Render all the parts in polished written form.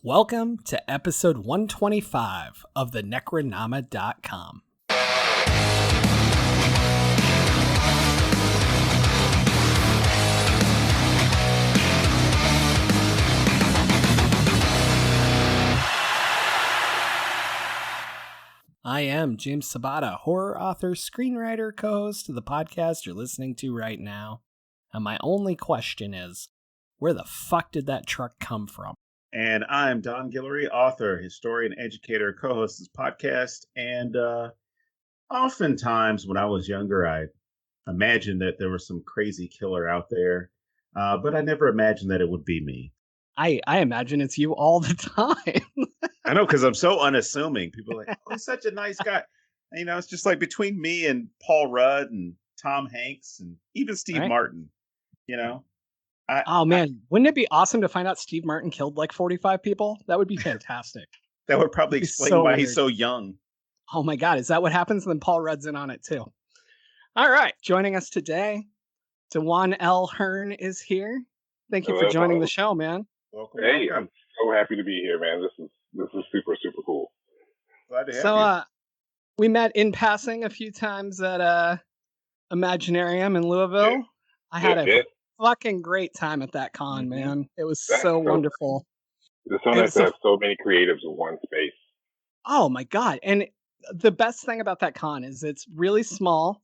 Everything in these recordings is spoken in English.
Welcome to episode 125 of the Necronama.com. I am James Sabata, horror author, screenwriter, co-host of the podcast you're listening to right now. And my only question is, where the fuck did that truck come from? And I'm Don Guillory, author, historian, educator, co-host of this podcast. And oftentimes when I was younger, I imagined that there was some crazy killer out there, but I never imagined that it would be me. I imagine it's you all the time. I know, because I'm so unassuming. People are like, oh, he's such a nice guy. And, you know, it's just like between me and Paul Rudd and Tom Hanks and even Steve Martin, you know. Wouldn't it be awesome to find out Steve Martin killed like 45 people? That would be fantastic. That would probably explain why he's so young. Oh my God, is that what happens? Then Paul Rudd's in on it too. All right, joining us today, Dwan L. Hearn is here. Thank you for joining the show, man. Welcome. Hey, I'm so happy to be here, man. This is super cool. Glad to have you. We met in passing a few times at Imaginarium in Louisville. Yeah. I had a fucking great time at that con, man. It was so wonderful. It's so nice to have so many creatives in one space. Oh my God. And the best thing about that con is it's really small.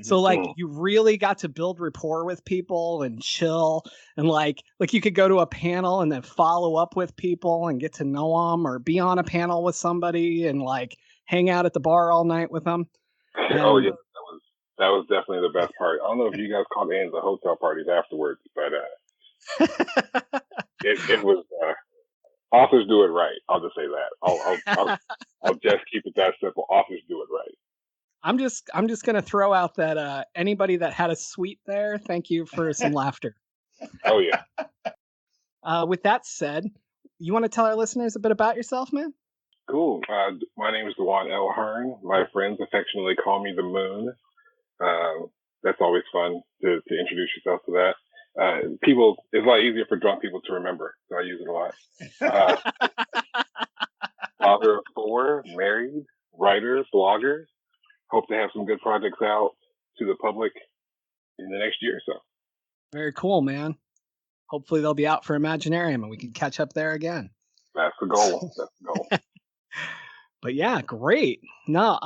So like you really got to build rapport with people and chill, and like you could go to a panel and then follow up with people and get to know them, or be on a panel with somebody and like hang out at the bar all night with them. Oh yeah, that was definitely the best part. I don't know if you guys caught any of the hotel parties afterwards, but it was authors do it right. I'll just say that. I'll just keep it that simple. Authors do it right. I'm just gonna throw out that anybody that had a suite there, thank you for some laughter. Oh yeah. With that said, you want to tell our listeners a bit about yourself, man? Cool. My name is Dwan L. Hearn. My friends affectionately call me the Moon. That's always fun to introduce yourself to that. It's a lot easier for drunk people to remember, so I use it a lot. Father of 4, married, writer, blogger. Hope to have some good projects out to the public in the next year or so. Very cool, man. Hopefully they'll be out for Imaginarium and we can catch up there again. That's the goal. But yeah, great. No,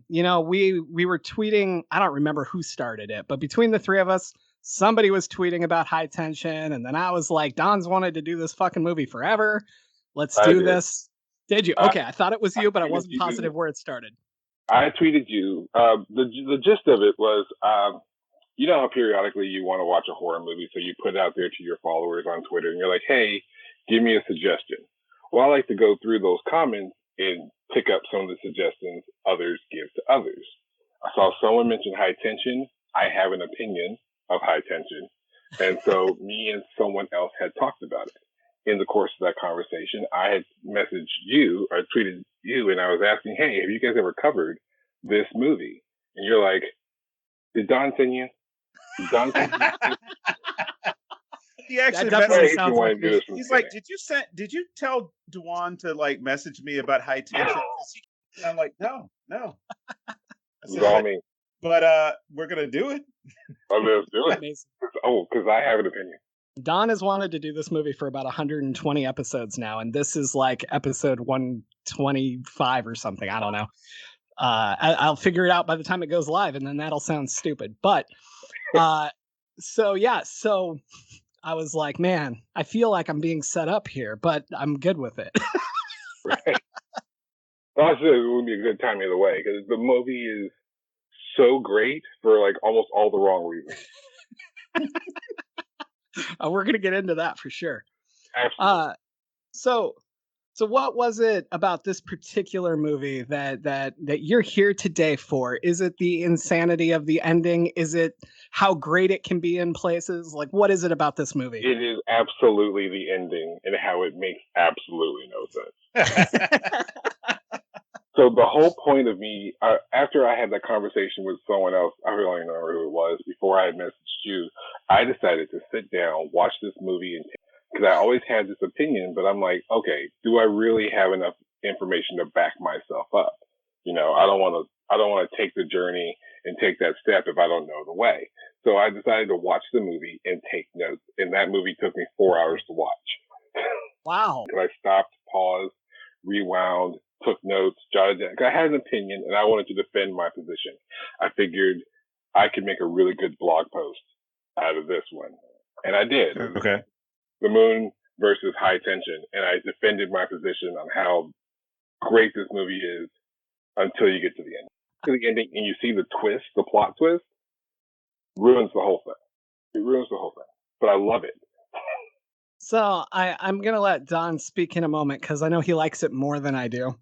you know, we were tweeting. I don't remember who started it, but between the three of us, somebody was tweeting about High Tension, and then I was like, Don's wanted to do this fucking movie forever. Let's do this. Did you? Okay, I thought it was you, but I wasn't positive where it started. I tweeted you. The gist of it was, you know how periodically you want to watch a horror movie, so you put it out there to your followers on Twitter, and you're like, hey, give me a suggestion. Well, I like to go through those comments and pick up some of the suggestions others give to others. I saw someone mention High Tension. I have an opinion of High Tension. And so me and someone else had talked about it. In the course of that conversation, I had messaged you or tweeted you, and I was asking, hey, have you guys ever covered this movie? And you're like, did Don send you? Did Don send you? He actually he's like, did you tell Dwan to like message me about High Tension? And I'm like, no. It was all me. But we're gonna do it. Oh, let's do it. Because I have an opinion. Don has wanted to do this movie for about 120 episodes now, and this is like episode 125 or something. I don't know. I'll figure it out by the time it goes live, and then that'll sound stupid. But so I was like, man, I feel like I'm being set up here, but I'm good with it. Right. Honestly, it would be a good time either way, because the movie is so great for like almost all the wrong reasons. We're gonna get into that for sure. Absolutely. So what was it about this particular movie that you're here today for? Is it the insanity of the ending? Is it how great it can be in places? Like, what is it about this movie? It is absolutely the ending and how it makes absolutely no sense. So the whole point of me, after I had that conversation with someone else, I really don't even remember who it was, before I had messaged you, I decided to sit down, watch this movie, and because I always had this opinion, but I'm like, okay, do I really have enough information to back myself up? I don't want to take the journey and take that step if I don't know the way. So I decided to watch the movie and take notes, and that movie took me 4 hours to watch. Wow. I stopped, paused, rewound, took notes, jotted down. I had an opinion, and I wanted to defend my position. I figured I could make a really good blog post out of this one, and I did. Okay. The Moon versus High Tension, and I defended my position on how great this movie is until you get to the end. To the ending, and you see the twist, the plot twist, ruins the whole thing. It ruins the whole thing, but I love it. So I'm going to let Don speak in a moment because I know he likes it more than I do.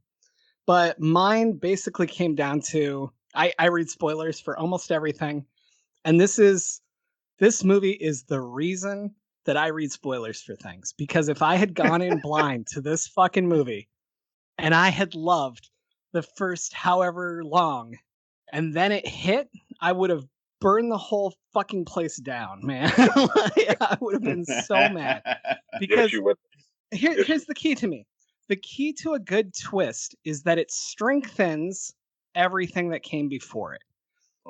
But mine basically came down to I read spoilers for almost everything. And this movie is the reason that I read spoilers for things. Because if I had gone in blind to this fucking movie and I had loved the first however long and then it hit, I would have burned the whole fucking place down, man. I would have been so mad. Because here's the key to me. The key to a good twist is that it strengthens everything that came before it.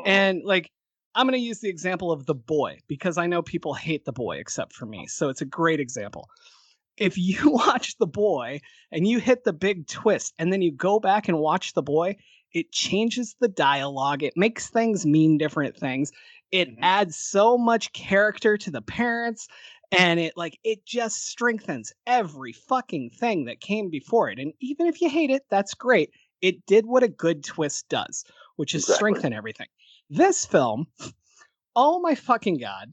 And like, I'm going to use the example of The Boy because I know people hate The Boy except for me. So it's a great example. If you watch The Boy and you hit the big twist and then you go back and watch The Boy, it changes the dialogue. It makes things mean different things. It adds so much character to the parents. And it just strengthens every fucking thing that came before it. And even if you hate it, that's great. It did what a good twist does, which is strengthen everything. This film, oh my fucking God,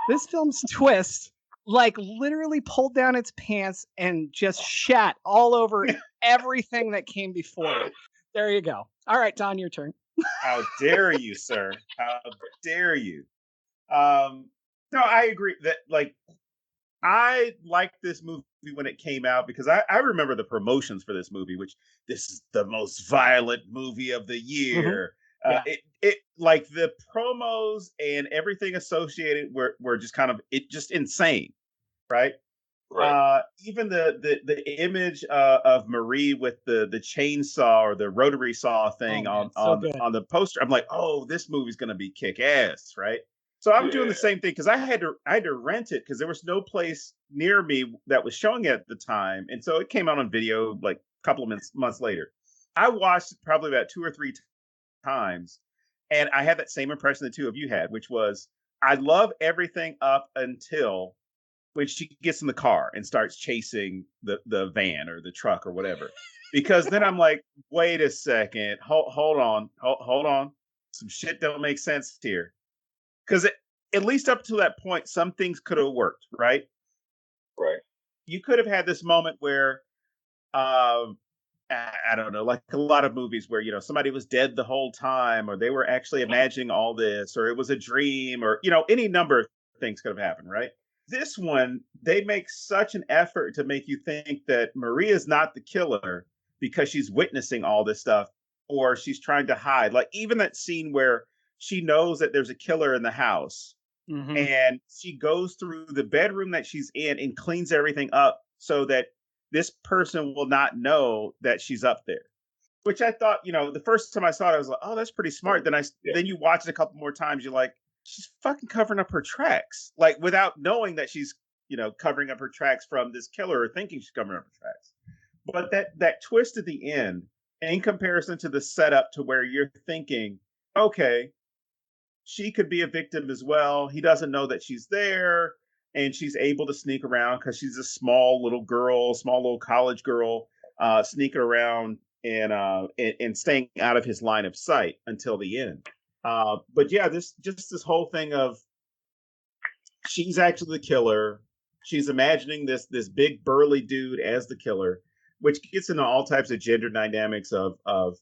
this film's twist, literally pulled down its pants and just shat all over everything that came before it. There you go. All right, Don, your turn. How dare you, sir? How dare you? No, I agree that I liked this movie when it came out because I remember the promotions for this movie, which this is the most violent movie of the year. Yeah. It like the promos and everything associated were just kind of just insane, right? Right. Even the image of Marie with the chainsaw or the rotary saw thing on the poster, I'm like, oh, this movie's gonna be kick ass, right? So I'm doing the same thing because I had to rent it because there was no place near me that was showing it at the time, and so it came out on video like a couple of months later. I watched it probably about 2 or 3 times, and I had that same impression the two of you had, which was I love everything up until when she gets in the car and starts chasing the van or the truck or whatever. Because then I'm like, wait a second, hold on, some shit don't make sense here. Because at least up to that point, some things could have worked, right? Right. You could have had this moment where, I don't know, like a lot of movies where somebody was dead the whole time, or they were actually imagining all this, or it was a dream, or any number of things could have happened, right? This one, they make such an effort to make you think that Maria's not the killer because she's witnessing all this stuff, or she's trying to hide. Like even that scene where she knows that there's a killer in the house and she goes through the bedroom that she's in and cleans everything up so that this person will not know that she's up there. Which I thought, the first time I saw it, I was like, oh, that's pretty smart. Then you watch it a couple more times, you're like, she's fucking covering up her tracks, like without knowing that she's, covering up her tracks from this killer or thinking she's covering up her tracks. But that twist at the end, in comparison to the setup to where you're thinking, okay, she could be a victim as well. He doesn't know that she's there, and she's able to sneak around because she's a small little college girl, sneaking around and staying out of his line of sight until the end. But yeah, this whole thing of she's actually the killer. She's imagining this big burly dude as the killer, which gets into all types of gender dynamics of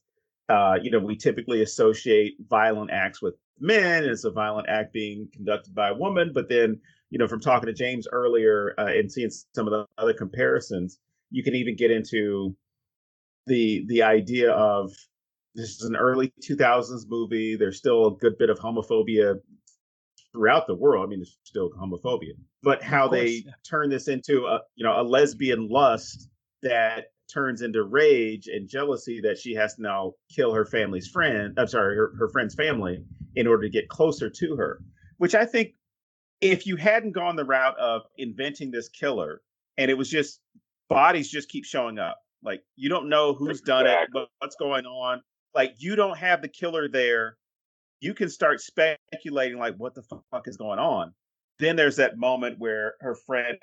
we typically associate violent acts with men as a violent act being conducted by a woman. But then, from talking to James earlier and seeing some of the other comparisons, you can even get into the idea of this is an early 2000s movie. There's still a good bit of homophobia throughout the world. I mean, there's still homophobia, but how they turn this into a lesbian lust that turns into rage and jealousy that she has to now kill her family's friend. I'm sorry, her friend's family in order to get closer to her. Which I think, if you hadn't gone the route of inventing this killer and it was just bodies just keep showing up, like you don't know who's done it, what's going on, like you don't have the killer there, you can start speculating like what the fuck is going on. Then there's that moment where her friend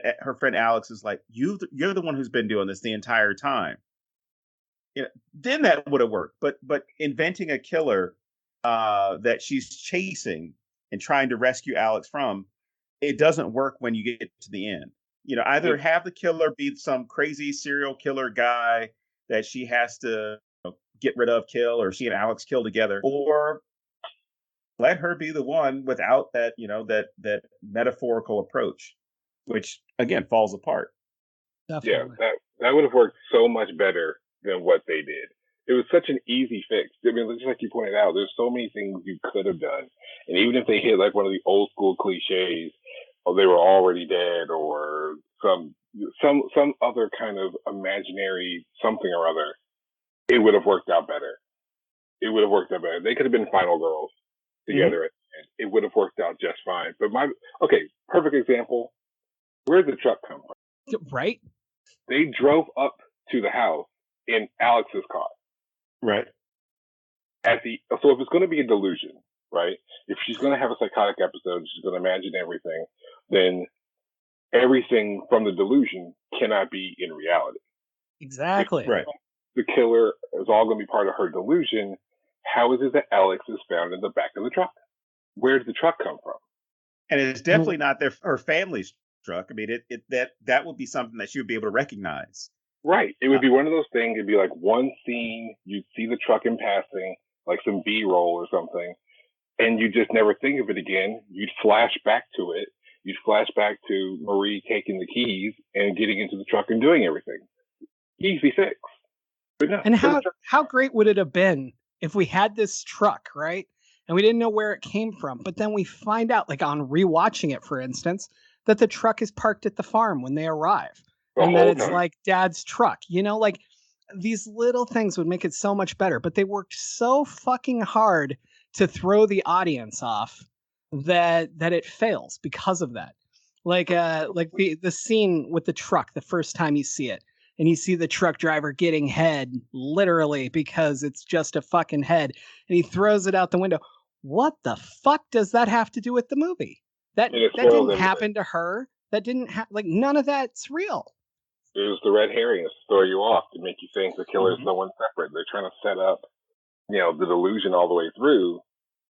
Alex is like, you're the one who's been doing this the entire time. Then that would have worked. But inventing a killer that she's chasing and trying to rescue Alex from, it doesn't work when you get to the end. Either have the killer be some crazy serial killer guy that she has to get rid of, kill, or she and Alex kill together, or let her be the one without that, that metaphorical approach, which again falls apart. Definitely. Yeah, that would have worked so much better than what they did. It was such an easy fix. I mean, just like you pointed out, there's so many things you could have done. And even if they hit like one of the old school cliches, or they were already dead, or some other kind of imaginary something or other, it would have worked out better. They could have been final girls together at the end. It would have worked out just fine. But perfect example, where did the truck come from? Right. They drove up to the house in Alex's car. Right. So if it's going to be a delusion, right? If she's going to have a psychotic episode, she's going to imagine everything, then everything from the delusion cannot be in reality. Exactly. Right. The killer is all going to be part of her delusion. How is it that Alex is found in the back of the truck? Where did the truck come from? And it's definitely not her family's truck. I mean, that would be something that she would be able to recognize. Right. It would be one of those things. It'd be like one scene, you'd see the truck in passing, like some B-roll or something, and you just never think of it again. You'd flash back to it. You'd flash back to Marie taking the keys and getting into the truck and doing everything. Easy fix. But no, and how great would it have been if we had this truck, right? And we didn't know where it came from. But then we find out, like on rewatching it, for instance, that the truck is parked at the farm when they arrive. And that it's like Dad's truck, like these little things would make it so much better. But they worked so fucking hard to throw the audience off that it fails because of that. Like the scene with the truck, the first time you see it, and you see the truck driver getting head, literally, because it's just a fucking head, and he throws it out the window. What the fuck does that have to do with the movie? That didn't happen to her. That didn't none of that's real. It was the red herring to throw you off, to make you think the killer is someone separate. They're trying to set up, the delusion all the way through,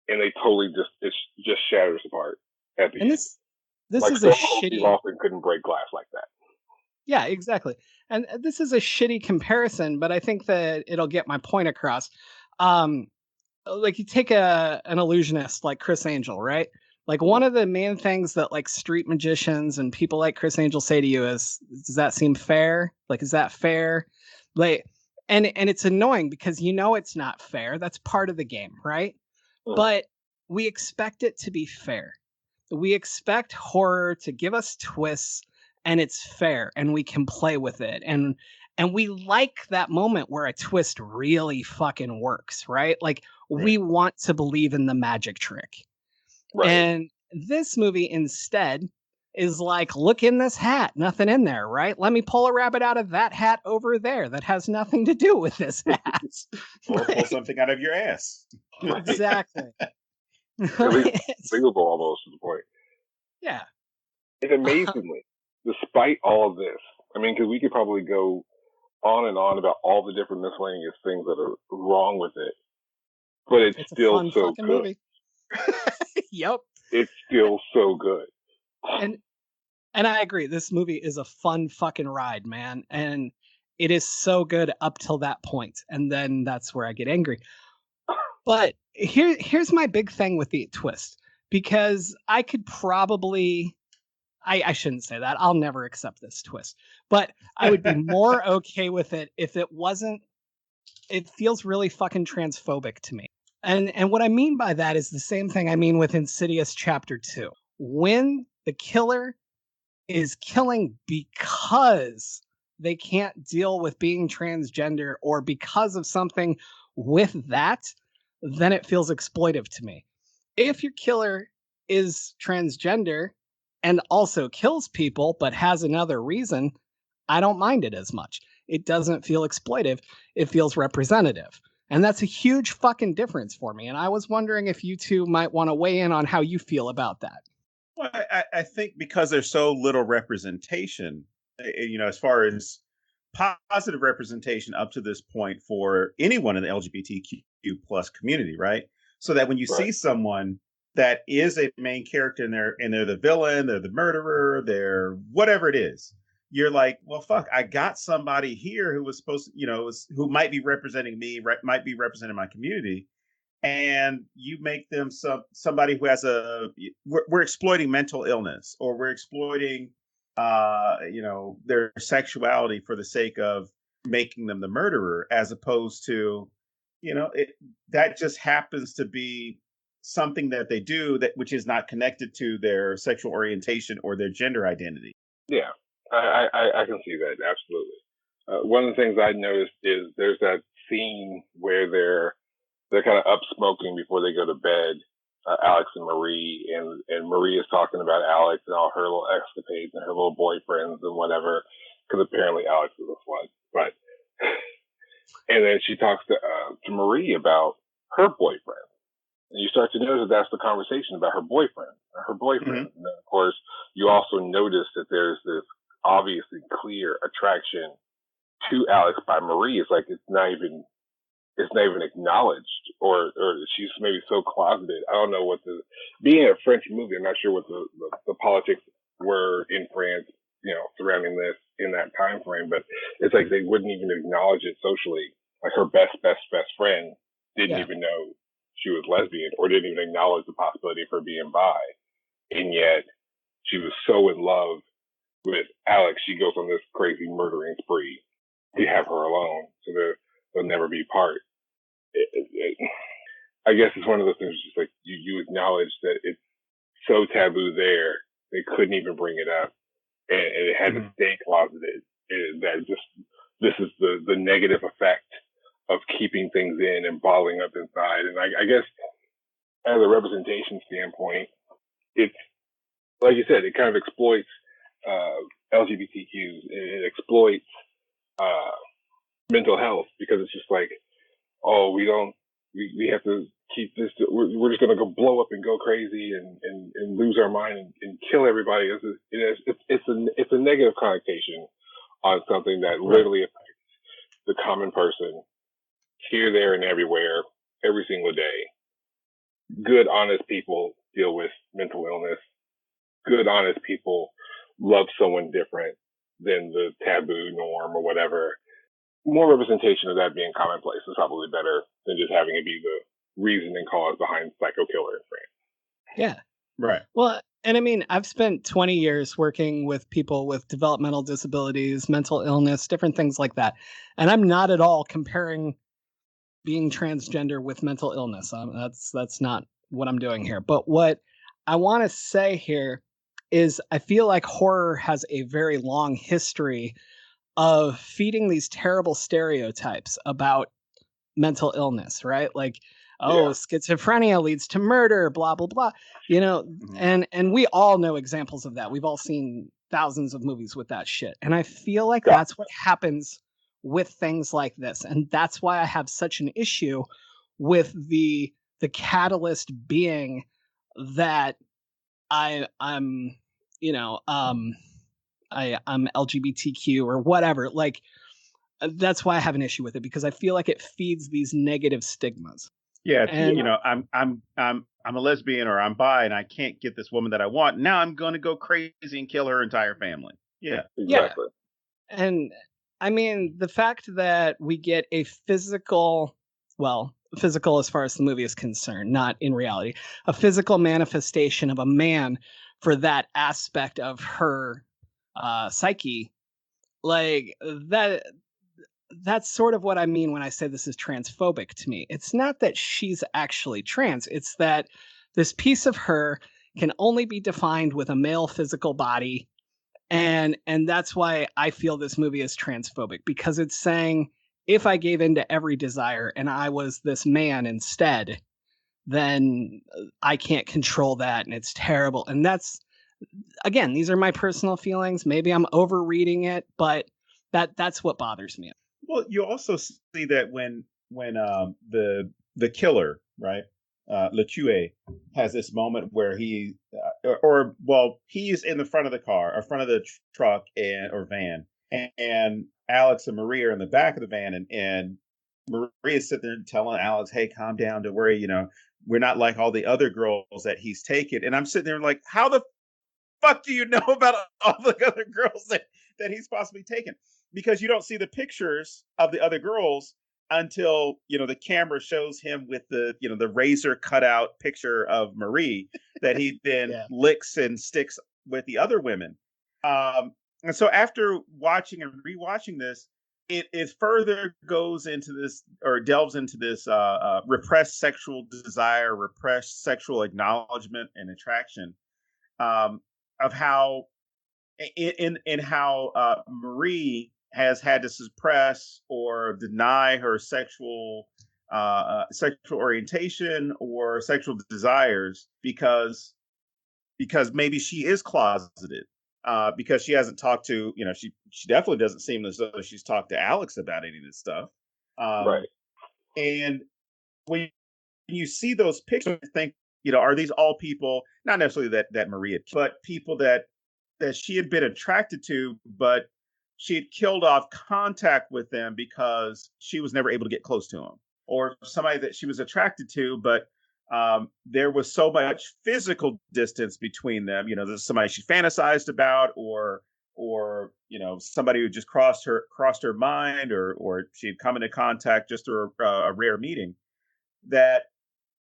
and they totally just shatters apart at the end. This is a shitty. Often couldn't break glass like that. Yeah, exactly. And this is a shitty comparison, but I think that it'll get my point across. Like you take an illusionist like Chris Angel, right? Like one of the main things that like street magicians and people like Chris Angel say to you is, does that seem fair? Like, is that fair? Like, and it's annoying because it's not fair. That's part of the game, right? But we expect it to be fair. We expect horror to give us twists, and it's fair, and we can play with it. And we like that moment where a twist really fucking works, right? Like we want to believe in the magic trick. Right. And this movie instead is like, look in this hat, nothing in there, right? Let me pull a rabbit out of that hat over there that has nothing to do with this hat. Or pull something out of your ass. Exactly. Believable almost to the point. Yeah. And amazingly, despite all of this, I mean, because we could probably go on and on about all the different miscellaneous things that are wrong with it, but it's still so good. Movie. Yep. It's still so good. And I agree. This movie is a fun fucking ride, man. And it is so good up till that point. And then that's where I get angry. But here's my big thing with the twist. Because I could probably... I shouldn't say that. I'll never accept this twist. But I would be more okay with it if it wasn't... It feels really fucking transphobic to me. And what I mean by that is the same thing I mean with Insidious Chapter 2. When the killer is killing because they can't deal with being transgender or because of something with that, then it feels exploitive to me. If your killer is transgender and also kills people but has another reason, I don't mind it as much. It doesn't feel exploitive, it feels representative. And that's a huge fucking difference for me. And I was wondering if you two might want to weigh in on how you feel about that. Well, I think because there's so little representation, as far as positive representation up to this point for anyone in the LGBTQ plus community, right? So that when you see someone that is a main character and they're the villain, they're the murderer, they're whatever it is, you're like, well, fuck, I got somebody here who was supposed to, who might be representing me, might be representing my community, and you make them somebody who has we're exploiting mental illness, or we're exploiting their sexuality for the sake of making them the murderer, as opposed to that just happens to be something that they do that which is not connected to their sexual orientation or their gender identity. Yeah, I can see that, absolutely. One of the things I noticed is there's that scene where they're kind of up smoking before they go to bed, Alex and Marie, and Marie is talking about Alex and all her little escapades and her little boyfriends and whatever, because apparently Alex is a slut. But and then she talks to Marie about her boyfriend, and you start to notice that that's the conversation about her boyfriend. Mm-hmm. And then, of course, you also notice that there's this obviously clear attraction to Alex by Marie. It's like it's not even acknowledged, or she's maybe so closeted. I don't know what being a French movie, I'm not sure what the politics were in France, surrounding this in that time frame, but it's like they wouldn't even acknowledge it socially. Like her best friend didn't even know she was lesbian, or didn't even acknowledge the possibility of her being bi. And yet she was so in love with Alex, she goes on this crazy murdering spree to have her alone, so they'll never be part. I guess it's one of those things, just like you acknowledge that it's so taboo there, they couldn't even bring it up, and it had to stay closeted. That just, this is the negative effect of keeping things in and bottling up inside. And I guess as a representation standpoint, it's like you said, it kind of exploits LGBTQs. It exploits mental health, because it's just like, oh, we have to keep this, we're just going to go blow up and go crazy and lose our mind and kill everybody. It's a negative connotation on something that literally affects the common person here, there, and everywhere, every single day. Good, honest people deal with mental illness. Good, honest people love someone different than the taboo norm or whatever. More representation of that being commonplace is probably better than just having it be the reason and cause behind psycho killer in France. Yeah. Right. Well, and I mean, I've spent 20 years working with people with developmental disabilities, mental illness, different things like that. And I'm not at all comparing being transgender with mental illness. That's not what I'm doing here. But what I want to say here is I feel like horror has a very long history of feeding these terrible stereotypes about mental illness, right? Like, schizophrenia leads to murder, blah, blah, blah, and we all know examples of that. We've all seen thousands of movies with that shit. And I feel like that's what happens with things like this. And that's why I have such an issue with the catalyst being that I'm LGBTQ or whatever. Like, that's why I have an issue with it, because I feel like it feeds these negative stigmas. Yeah, and I'm a lesbian or I'm bi and I can't get this woman that I want. Now I'm going to go crazy and kill her entire family. Yeah, exactly. Yeah. And I mean, the fact that we get a physical as far as the movie is concerned, not in reality, a physical manifestation of a man for that aspect of her psyche, like that's sort of what I mean when I say this is transphobic to me. It's not that she's actually trans, it's that this piece of her can only be defined with a male physical body, and that's why I feel this movie is transphobic, because it's saying if I gave in to every desire and I was this man instead, then I can't control that and it's terrible. And that's, again, these are my personal feelings. Maybe I'm overreading it, but that's what bothers me. Well, you also see that when the killer, right, Lecue, has this moment where he's in the front of the car, or front of the truck or van, and Alex and Marie are in the back of the van, and Marie is sitting there telling Alex, "Hey, calm down, don't worry, we're not like all the other girls that he's taken." And I'm sitting there like, how the fuck do you know about all the other girls that he's possibly taken? Because you don't see the pictures of the other girls until the camera shows him with the razor cutout picture of Marie that he then licks and sticks with the other women. And so after watching and rewatching this, it further goes into this, or delves into this repressed sexual desire, repressed sexual acknowledgement and attraction, of how in how Marie has had to suppress or deny her sexual orientation or sexual desires because maybe she is closeted, because she hasn't talked to, she definitely doesn't seem as though she's talked to Alex about any of this stuff. Right. And when you see those pictures, you think, are these all people, not necessarily that Maria, but people that she had been attracted to, but she had killed off contact with them because she was never able to get close to them, or somebody that she was attracted to, but there was so much physical distance between them. There's somebody she fantasized about, or somebody who just crossed her mind, or she had come into contact just through a rare meeting, that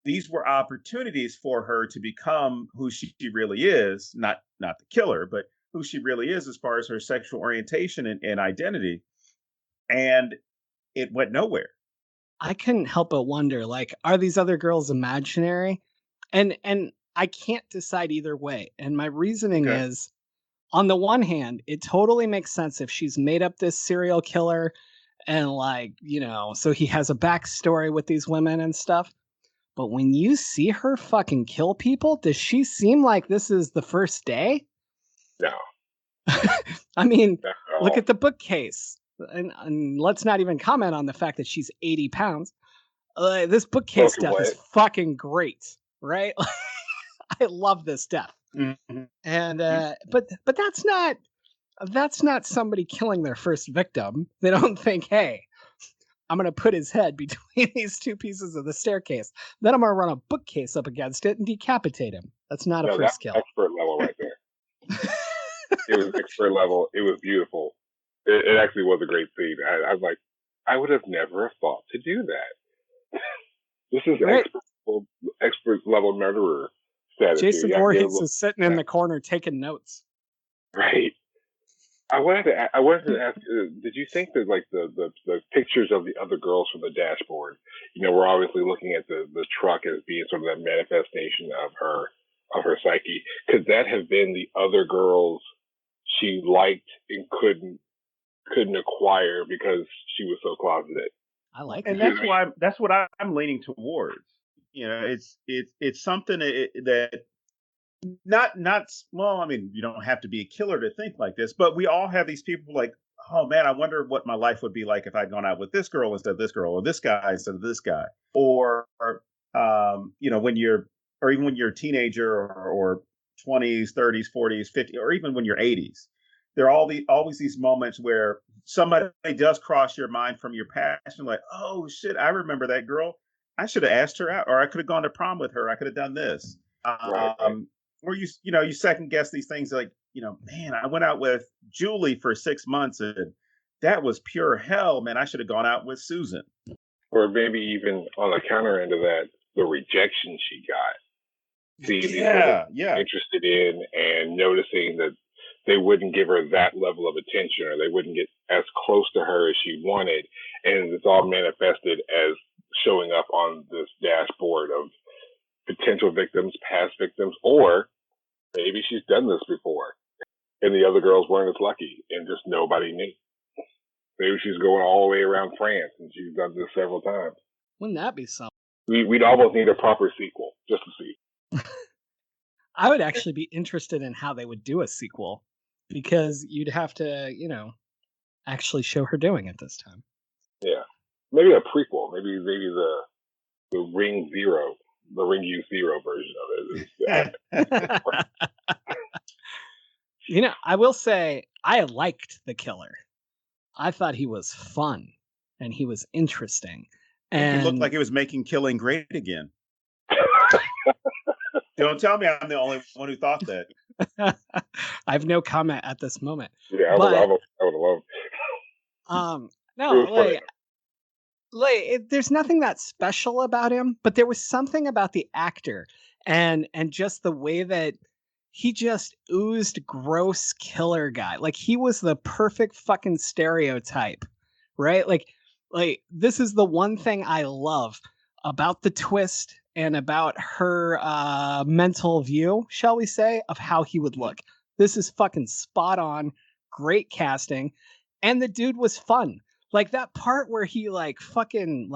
these were opportunities for her to become who she really is, not the killer, but who she really is as far as her sexual orientation and identity. And it went nowhere. I couldn't help but wonder, like, are these other girls imaginary? And I can't decide either way. And my reasoning is, on the one hand, it totally makes sense if she's made up this serial killer and, like, so he has a backstory with these women and stuff. But when you see her fucking kill people, does she seem like this is the first day? No. I mean, look at the bookcase. And let's not even comment on the fact that she's 80 pounds. This bookcase death is fucking great, right? I love this death. Mm-hmm. And but that's not somebody killing their first victim. They don't think, hey, I'm going to put his head between these two pieces of the staircase. Then I'm going to run a bookcase up against it and decapitate him. That's not a first kill. Expert level right there. It was expert level. It was beautiful. It actually was a great scene. I was like, I would have never thought to do that. This is expert level murderer status. Jason Voorhees is sitting in the corner taking notes. Right. I wanted to ask, did you think that, like, the pictures of the other girls from the dashboard, we're obviously looking at the truck as being sort of that manifestation of her psyche. Could that have been the other girls she liked and couldn't acquire because she was so closeted? I like and that. that's what I'm leaning towards. It's something that not well, I mean, you don't have to be a killer to think like this, but we all have these people like, oh man, I wonder what my life would be like if I'd gone out with this girl instead of this girl, or this guy instead of this guy, or when you're, or even when you're a teenager, or 20s, 30s, 40s, 50s, or even when you're 80s. There are always these moments where somebody does cross your mind from your past, and like, oh shit, I remember that girl. I should have asked her out, or I could have gone to prom with her. I could have done this. Right. Or you second guess these things, like, man, I went out with Julie for 6 months and that was pure hell, man. I should have gone out with Susan. Or maybe even on the counter end of that, the rejection she got. Seeing these women interested in, and noticing that they wouldn't give her that level of attention, or they wouldn't get as close to her as she wanted. And it's all manifested as showing up on this dashboard of potential victims, past victims, or maybe she's done this before and the other girls weren't as lucky and just nobody knew. Maybe she's going all the way around France and she's done this several times. Wouldn't that be something? We'd almost need a proper sequel just to see. I would actually be interested in how they would do a sequel, because you'd have to, actually show her doing it this time. Yeah. Maybe a prequel. Maybe the Ring Zero, the Ring U0 version of it. I will say I liked the killer. I thought he was fun and he was interesting. And he looked like he was making killing great again. Don't tell me I'm the only one who thought that. I have no comment at this moment. Yeah, I would have loved. No, there's nothing that special about him, but there was something about the actor and just the way that he just oozed gross killer guy. Like, he was the perfect fucking stereotype, right? Like this is the one thing I love about the twist and about her mental view, shall we say, of how he would look. This is fucking spot on, great casting, and the dude was fun. Like, that part where he fucking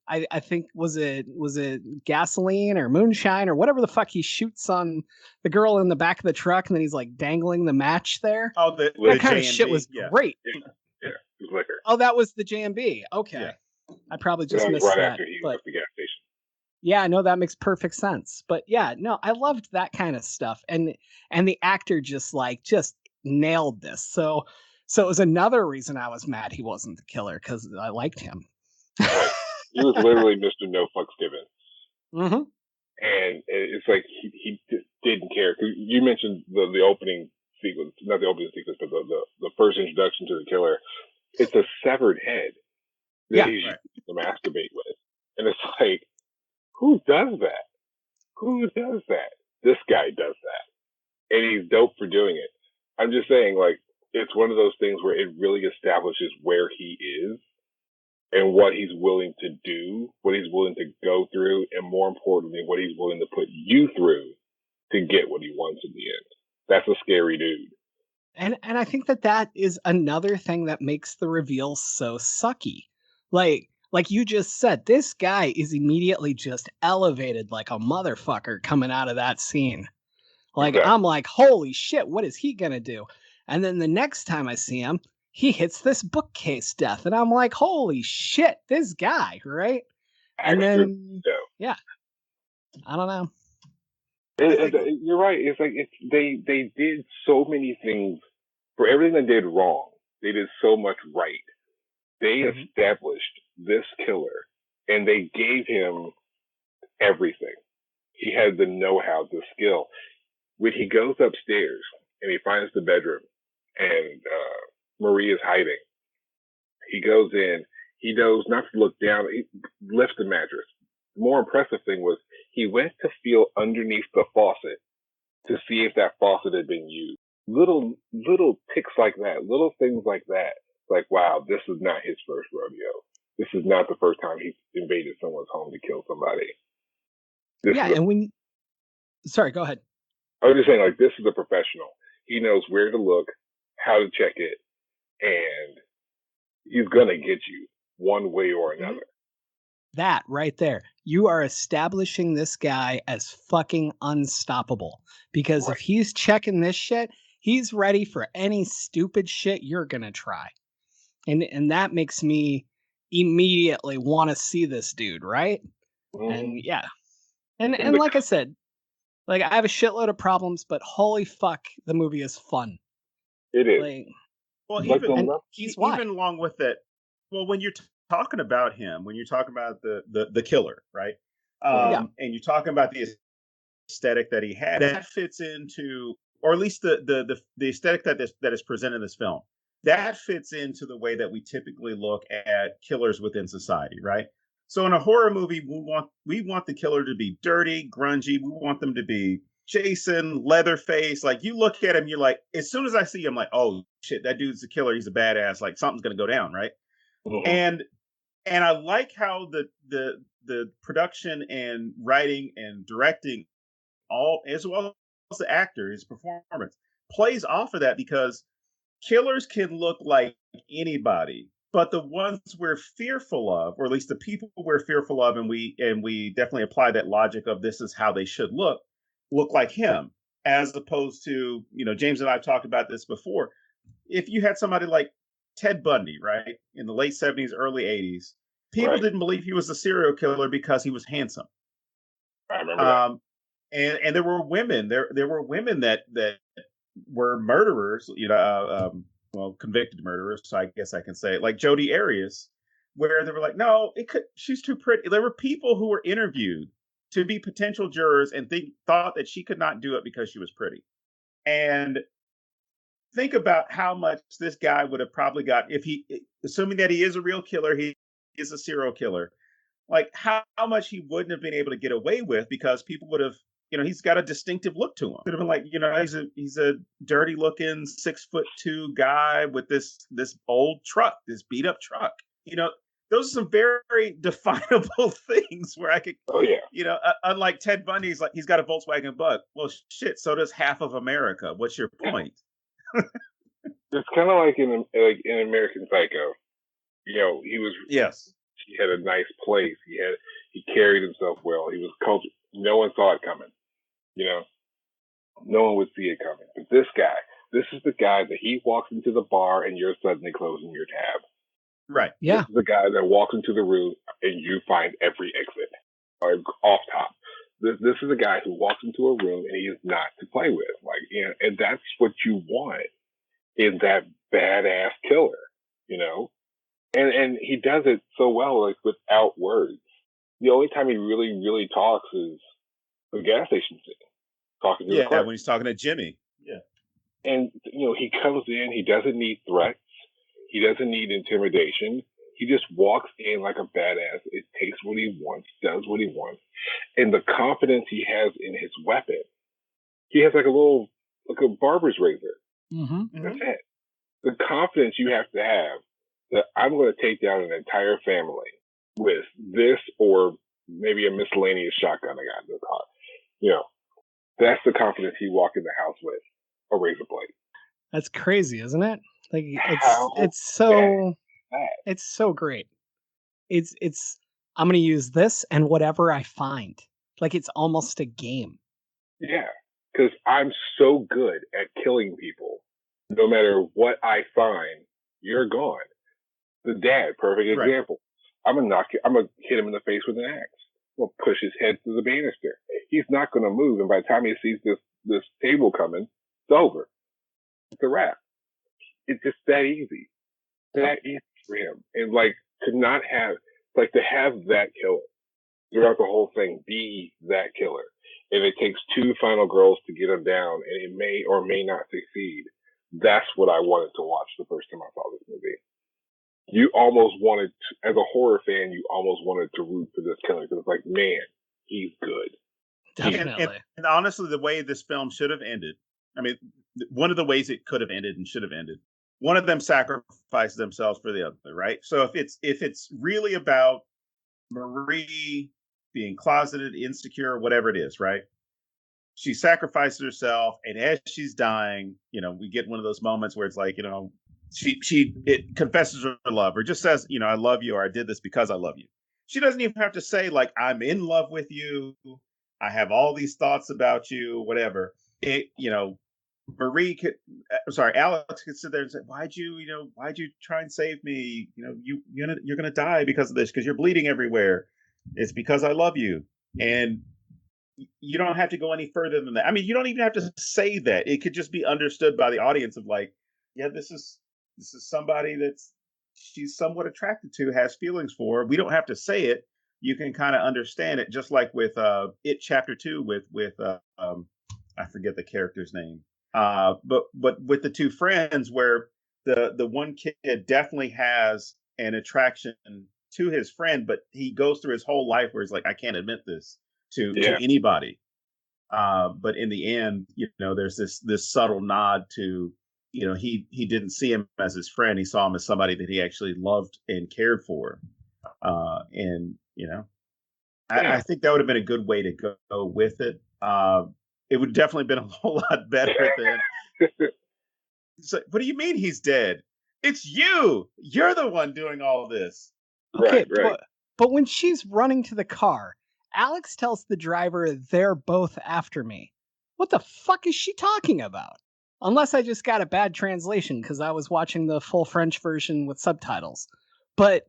I think was it gasoline or moonshine or whatever the fuck he shoots on the girl in the back of the truck, and then he's dangling the match there. Oh, that kind of shit was great. Yeah, it was liquor. Oh, that was the J&B. Okay. Yeah. I probably just missed right that. After he left the gas station. Yeah, no, that makes perfect sense. But yeah, no, I loved that kind of stuff. And the actor just nailed this. So it was another reason I was mad he wasn't the killer, because I liked him. Right. He was literally Mr. No Fucks Given. Mm-hmm. And it's like he didn't care. You mentioned the opening sequence, not the opening sequence, but the first introduction to the killer. It's a severed head that he's to masturbate with. And it's like, who does that? Who does that? This guy does that. And he's dope for doing it. I'm just saying, it's one of those things where it really establishes where he is and what he's willing to do, what he's willing to go through, and more importantly, what he's willing to put you through to get what he wants in the end. That's a scary dude. And I think that is another thing that makes the reveal so sucky. Like you just said, this guy is immediately just elevated like a motherfucker coming out of that scene. Like, exactly. I'm like, holy shit, what is he gonna do? And then the next time I see him, he hits this bookcase death. And I'm like, holy shit, this guy, right? And then, yeah, I don't know. You're right. It's like they did so many things. For everything they did wrong, they did so much right. They established this killer, and they gave him everything. He had the know-how, the skill. When he goes upstairs and he finds the bedroom, and Marie is hiding, he goes in. He knows not to look down. He lifts the mattress. The more impressive thing was he went to feel underneath the faucet to see if that faucet had been used. Little ticks like that, little things like that. Like, wow, this is not his first rodeo. This is not the first time he's invaded someone's home to kill somebody. Sorry, go ahead. I was just saying, this is a professional. He knows where to look, how to check it, and he's gonna get you one way or another. That right there. You are establishing this guy as fucking unstoppable. Because if he's checking this shit, he's ready for any stupid shit you're going to try. And that makes me immediately want to see this dude, right? And yeah. And like I said, I have a shitload of problems, but holy fuck, the movie is fun. It is. Even along with it, well, when you're talking about him, when you're talking about the killer, right? And you're talking about the aesthetic that he had, that fits into, or at least the aesthetic that is presented in this film, that fits into the way that we typically look at killers within society, right? So in a horror movie, we want the killer to be dirty, grungy. We want them to be Jason, Leatherface, like you look at him, you're like, as soon as I see him, like, oh shit, that dude's a killer. He's a badass. Like something's gonna go down, right? Mhm. And I like how the production and writing and directing, all as well as the actor, his performance plays off of that, because killers can look like anybody, but the ones we're fearful of, or at least the people we're fearful of, and we definitely apply that logic of this is how they should look like him, as opposed to, James and I've talked about this before. If you had somebody like Ted Bundy, right, in the late 70s, early 80s, people Right. didn't believe he was a serial killer because he was handsome. I remember that. And there were women that were murderers, well, convicted murderers, so I guess I can say it, like Jodi Arias, where they were like, no, she's too pretty. There were people who were interviewed to be potential jurors and thought that she could not do it because she was pretty. And think about how much this guy would have probably got if he, assuming that he is a real killer, he is a serial killer, like how much he wouldn't have been able to get away with, because people would have, he's got a distinctive look to him. Could have been like, he's a dirty looking 6'2" guy with this old truck, this beat up truck. Those are some very definable things where I could, Oh yeah. Unlike Ted Bundy, he's got a Volkswagen Bug. Well, shit, so does half of America. What's your point? It's kind of like in American Psycho. Yes. He had a nice place. He carried himself well. He was cultured. No one saw it coming. No one would see it coming. But this is the guy that he walks into the bar and you're suddenly closing your tab. Right. Yeah. This is the guy that walks into the room and you find every exit or off top. This is a guy who walks into a room and he is not to play with. And that's what you want in that badass killer, And he does it so well, like without words. The only time he really, really talks is the gas station scene, talking to the clerk. When he's talking to Jimmy. Yeah. And he comes in. He doesn't need threats. He doesn't need intimidation. He just walks in like a badass. It takes what he wants, does what he wants, and the confidence he has in his weapon. He has like a barber's razor. Mm-hmm. That's it. The confidence you have to have that I'm going to take down an entire family with this, or maybe a miscellaneous shotgun I got in the car. That's the confidence he walked in the house with, a razor blade. That's crazy, isn't it? Like it's so great. It's I'm going to use this and whatever I find. Like it's almost a game. Yeah, because I'm so good at killing people. No matter what I find, you're gone. The dad, perfect example. I'm gonna hit him in the face with an axe. I'm gonna push his head through the banister. He's not gonna move, and by the time he sees this table coming, it's over. It's a wrap. It's just that easy. That easy for him. And to have that killer throughout the whole thing, be that killer. And it takes two final girls to get him down, and it may or may not succeed. That's what I wanted to watch the first time I saw this movie. You almost wanted, as a horror fan, you almost wanted to root for this killer, because it's like, man, he's good. Definitely. And honestly, the way this film should have ended, I mean, one of the ways it could have ended and should have ended, one of them sacrificed themselves for the other, right? So if it's really about Marie being closeted, insecure, whatever it is, right? She sacrificed herself, and as she's dying, we get one of those moments where it's like, it confesses her love, or just says, I love you, or I did this because I love you. She doesn't even have to say like, I'm in love with you, I have all these thoughts about you, whatever. Alex could sit there and say, why'd you try and save me? You're gonna die because of this, because you're bleeding everywhere. It's because I love you. And you don't have to go any further than that. I mean, you don't even have to say that. It could just be understood by the audience of like, yeah, this is somebody she's somewhat attracted to, has feelings for. We don't have to say it. You can kind of understand it, just like with It Chapter 2 with I forget the character's name. But with the two friends, where the one kid definitely has an attraction to his friend, but he goes through his whole life where he's like, I can't admit this to anybody. But in the end, there's this subtle nod to, he didn't see him as his friend. He saw him as somebody that he actually loved and cared for. And I think that would have been a good way to go with it. It would definitely been a whole lot better than. So, what do you mean he's dead? It's you. You're the one doing all this. Okay, right. but when she's running to the car, Alex tells the driver they're both after me. What the fuck is she talking about? Unless I just got a bad translation because I was watching the full French version with subtitles. But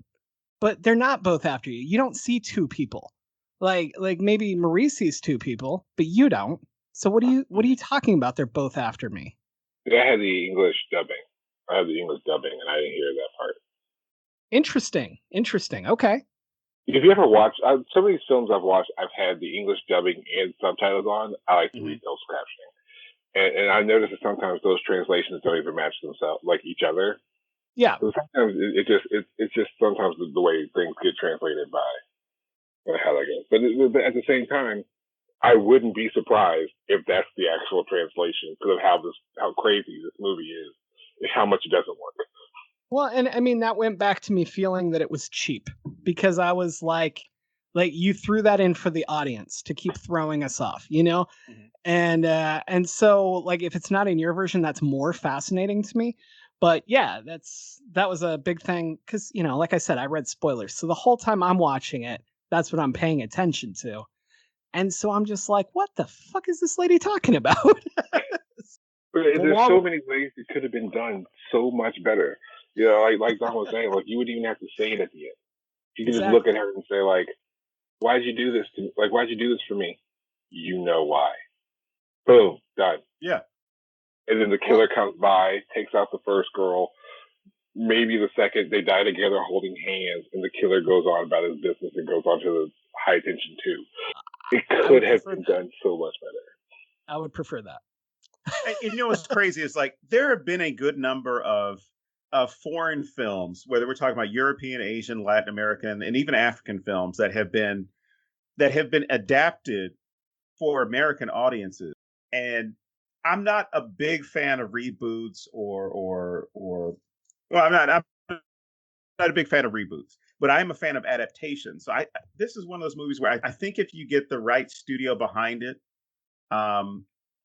they're not both after you. You don't see two people. Like maybe Marie sees two people, but you don't. So what are you talking about? They're both after me. I had the English dubbing. I had the English dubbing, and I didn't hear that part. Interesting. Okay. If you ever watch some of these films I've watched, I've had the English dubbing and subtitles on. I like to read those captioning, and I noticed that sometimes those translations don't even match themselves, like each other. Yeah. So sometimes it's just sometimes the way things get translated by how that goes. But at the same time, I wouldn't be surprised if that's the actual translation because of how crazy this movie is how much it doesn't work. Well, and I mean that went back to me feeling that it was cheap because I was like you threw that in for the audience to keep throwing us off, and so like if it's not in your version, that's more fascinating to me. But yeah, that was a big thing because like I said, I read spoilers, so the whole time I'm watching it, that's what I'm paying attention to, and so I'm just like, what the fuck is this lady talking about? There's so many ways it could have been done so much better. Like Don was saying, like you wouldn't even have to say it at the end. You could just look at her and say, like, "Why'd you do this to me? Like, why'd you do this for me? You know why." Boom, done. Yeah. And then the killer comes by, takes out the first girl. Maybe the second, they die together holding hands, and the killer goes on about his business and goes on to the high tension too. It could have been done so much better. I would prefer that. What's crazy is like there have been a good number of foreign films, whether we're talking about European, Asian, Latin American, and even African films that have been adapted for American audiences. And I'm not a big fan of reboots or well, I'm not a big fan of reboots, but I am a fan of adaptations. So this is one of those movies where I think if you get the right studio behind it,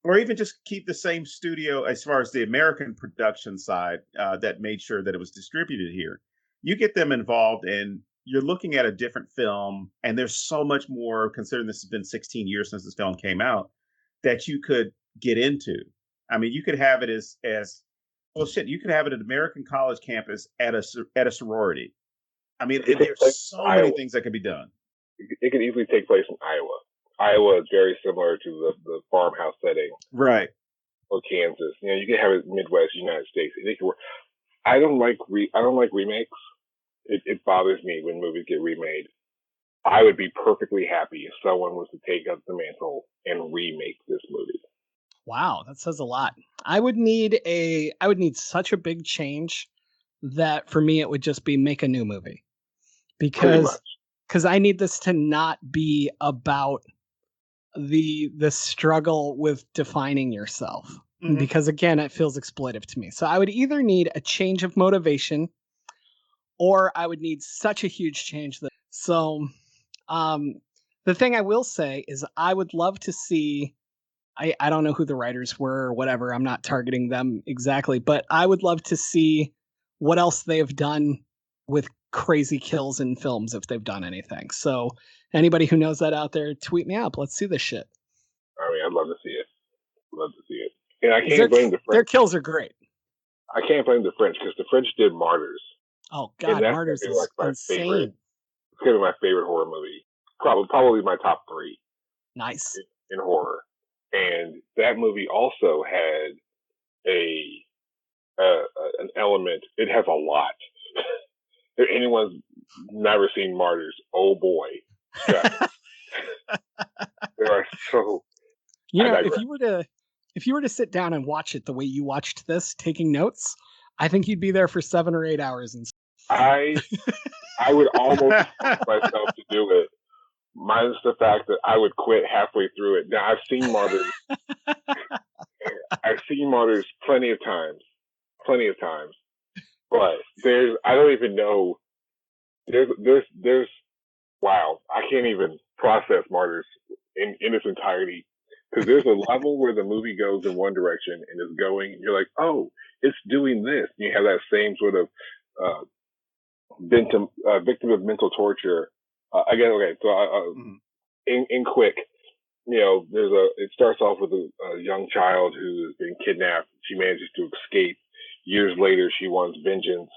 or even just keep the same studio as far as the American production side that made sure that it was distributed here, you get them involved and you're looking at a different film. And there's so much more, considering this has been 16 years since this film came out, that you could get into. I mean, you could have it as well, shit, you could have it at American college campus at a sorority. I mean, there's so many things that could be done. It could easily take place in Iowa. Iowa is very similar to the farmhouse setting, right? Or Kansas. You could have it in Midwest United States. It could work. I don't like remakes. It bothers me when movies get remade. I would be perfectly happy if someone was to take up the mantle and remake this movie. Wow, that says a lot. I would need such a big change that for me it would just be make a new movie. Because I need this to not be about the struggle with defining yourself. Mm-hmm. Because again, it feels exploitive to me. So I would either need a change of motivation or I would need such a huge change that the thing I will say is I would love to see, I don't know who the writers were or whatever, I'm not targeting them exactly, but I would love to see what else they have done with crazy kills in films if they've done anything. So anybody who knows that out there, tweet me up. Let's see this shit. I mean, I'd love to see it. And I can't blame the French. Their kills are great. I can't blame the French because the French did Martyrs. Oh God, Martyrs is like my insane. Favorite. It's gonna be my favorite horror movie. Probably my top 3. Nice in horror, and that movie also had an element. It has a lot. If anyone's never seen Martyrs, oh boy, yeah. There are so. If you were to sit down and watch it the way you watched this, taking notes, I think you'd be there for 7 or 8 hours. I would almost force myself to do it, minus the fact that I would quit halfway through it. Now I've seen Martyrs. I've seen Martyrs plenty of times, but I don't even know. There's wow, I can't even process Martyrs in its entirety, because there's a level where the movie goes in one direction and is going, and you're like, oh, it's doing this. And you have that same sort of victim of mental torture. Again, okay, so in quick, it starts off with a young child who has been kidnapped. She manages to escape. Years later, she wants vengeance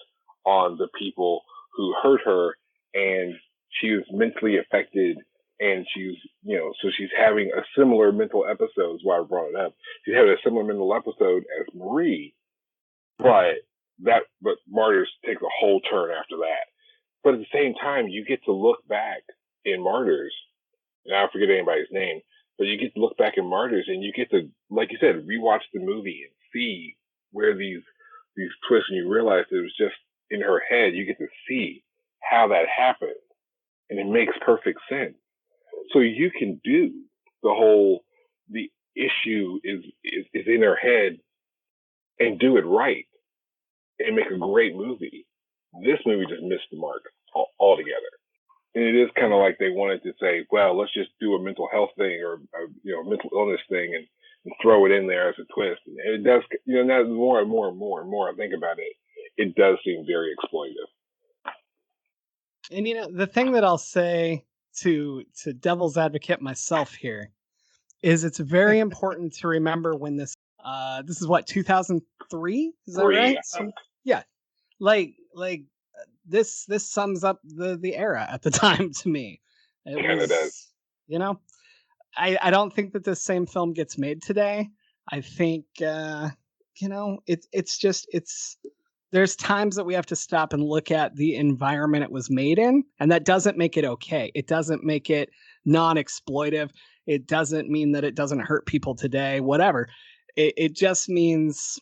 on the people who hurt her, and she is mentally affected, and so she's having a similar mental episode. Is why I brought it up. She's having a similar mental episode as Marie, but Martyrs takes a whole turn after that. But at the same time, you get to look back in Martyrs, and I forget anybody's name, but you get to look back in Martyrs, and you get to, like you said, rewatch the movie and see where these twists, and you realize it was just in her head. You get to see how that happened, and it makes perfect sense. So you can do the issue is in her head and do it right and make a great movie. This movie just missed the mark altogether. And it is kind of like they wanted to say, well, let's just do a mental health thing or a mental illness thing and throw it in there as a twist. And it does, now more and more I think about it, it does seem very exploitive. And the thing that I'll say to devil's advocate myself here is it's very important to remember when this is what, 2003? Is that right? Yeah. Like this sums up the era at the time to me. It does. I don't think that this same film gets made today. I think it's there's times that we have to stop and look at the environment it was made in, and that doesn't make it okay. It doesn't make it non-exploitive. It doesn't mean that it doesn't hurt people today, whatever. It just means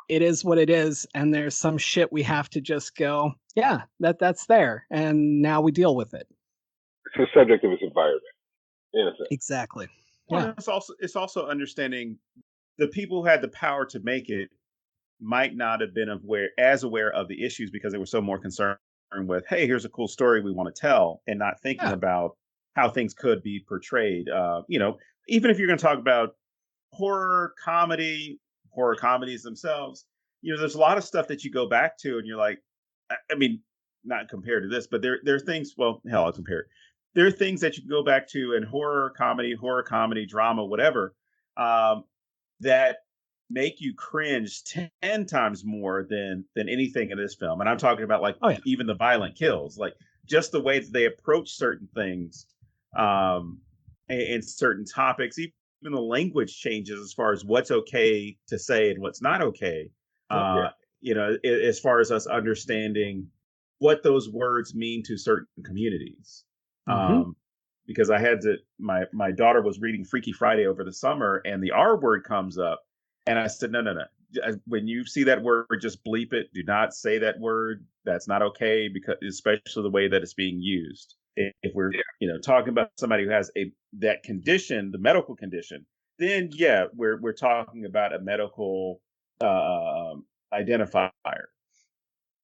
it is what it is, and there's some shit we have to just go, yeah, that's there, and now we deal with it. It's the subject of its environment, in a sense. Exactly. Yeah. Well, it's also understanding the people who had the power to make it might not have been as aware of the issues because they were so more concerned with, hey, here's a cool story we want to tell, and not thinking about how things could be portrayed. Even if you're going to talk about horror comedies themselves, there's a lot of stuff that you go back to and you're like, I mean, not compared to this, but there are things, well, hell, I'll compare it. There are things that you can go back to in horror comedy, drama, whatever, that make you cringe 10 times more than anything in this film. And I'm talking about even the violent kills, like just the way that they approach certain things, and certain topics, even the language changes as far as what's okay to say and what's not okay. As far as us understanding what those words mean to certain communities. Because I had to, my daughter was reading Freaky Friday over the summer, and the R word comes up, and I said, no. When you see that word, just bleep it. Do not say that word. That's not okay, because especially the way that it's being used. If we're talking about somebody who has that condition, the medical condition, then we're talking about a medical identifier.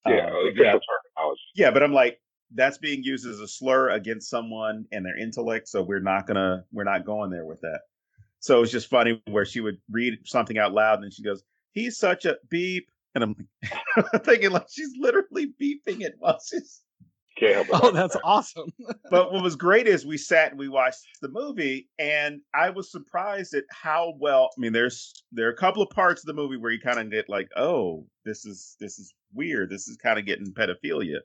But I'm like, that's being used as a slur against someone and their intellect, so we're not going there with that. So it's just funny where she would read something out loud and then she goes, "He's such a beep," and I'm thinking like she's literally beeping it while she's. Oh, that's awesome. But what was great is we sat and we watched the movie, and I was surprised at how well. I mean, there are a couple of parts of the movie where you kind of get like, oh, this is weird. This is kind of getting pedophilia.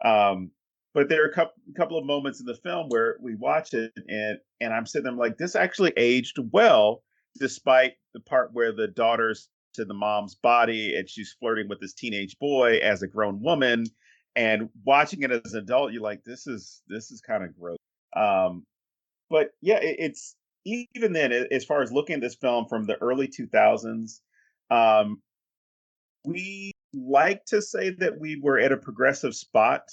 But there are a couple of moments in the film where we watch it, and I'm sitting there like, this actually aged well, despite the part where the daughter's to the mom's body and she's flirting with this teenage boy as a grown woman. And watching it as an adult, you're like, this is kind of gross. But yeah, it's even then, as far as looking at this film from the early 2000s, we like to say that we were at a progressive spot,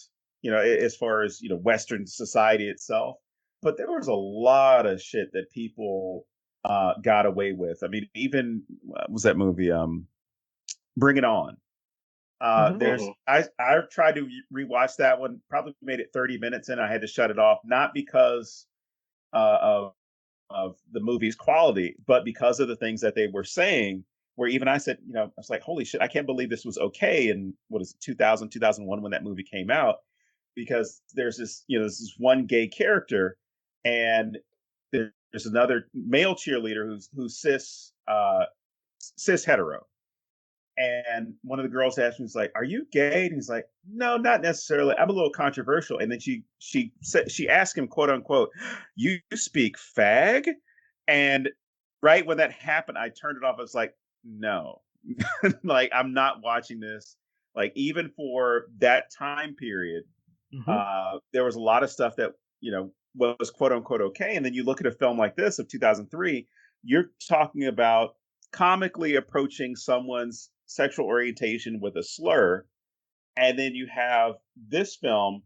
as far as, Western society itself. but there was a lot of shit that people got away with. I mean, even what was that movie? Bring It On. There's I tried to rewatch that one. Probably made it 30 minutes in. I had to shut it off, not because of the movie's quality, but because of the things that they were saying. Where even I said, I was like, holy shit, I can't believe this was okay. And what is it, 2000, 2001 when that movie came out? Because there's this, there's this one gay character, and there's another male cheerleader who's cis hetero. And one of the girls asked me, "He's like, are you gay?" And he's like, "No, not necessarily. I'm a little controversial." And then she asked him, quote unquote, "You speak fag?" And right when that happened, I turned it off. I was like, no, like I'm not watching this. Like even for that time period, there was a lot of stuff that was quote unquote okay. And then you look at a film like this of 2003, you're talking about comically approaching someone's sexual orientation with a slur, and then you have this film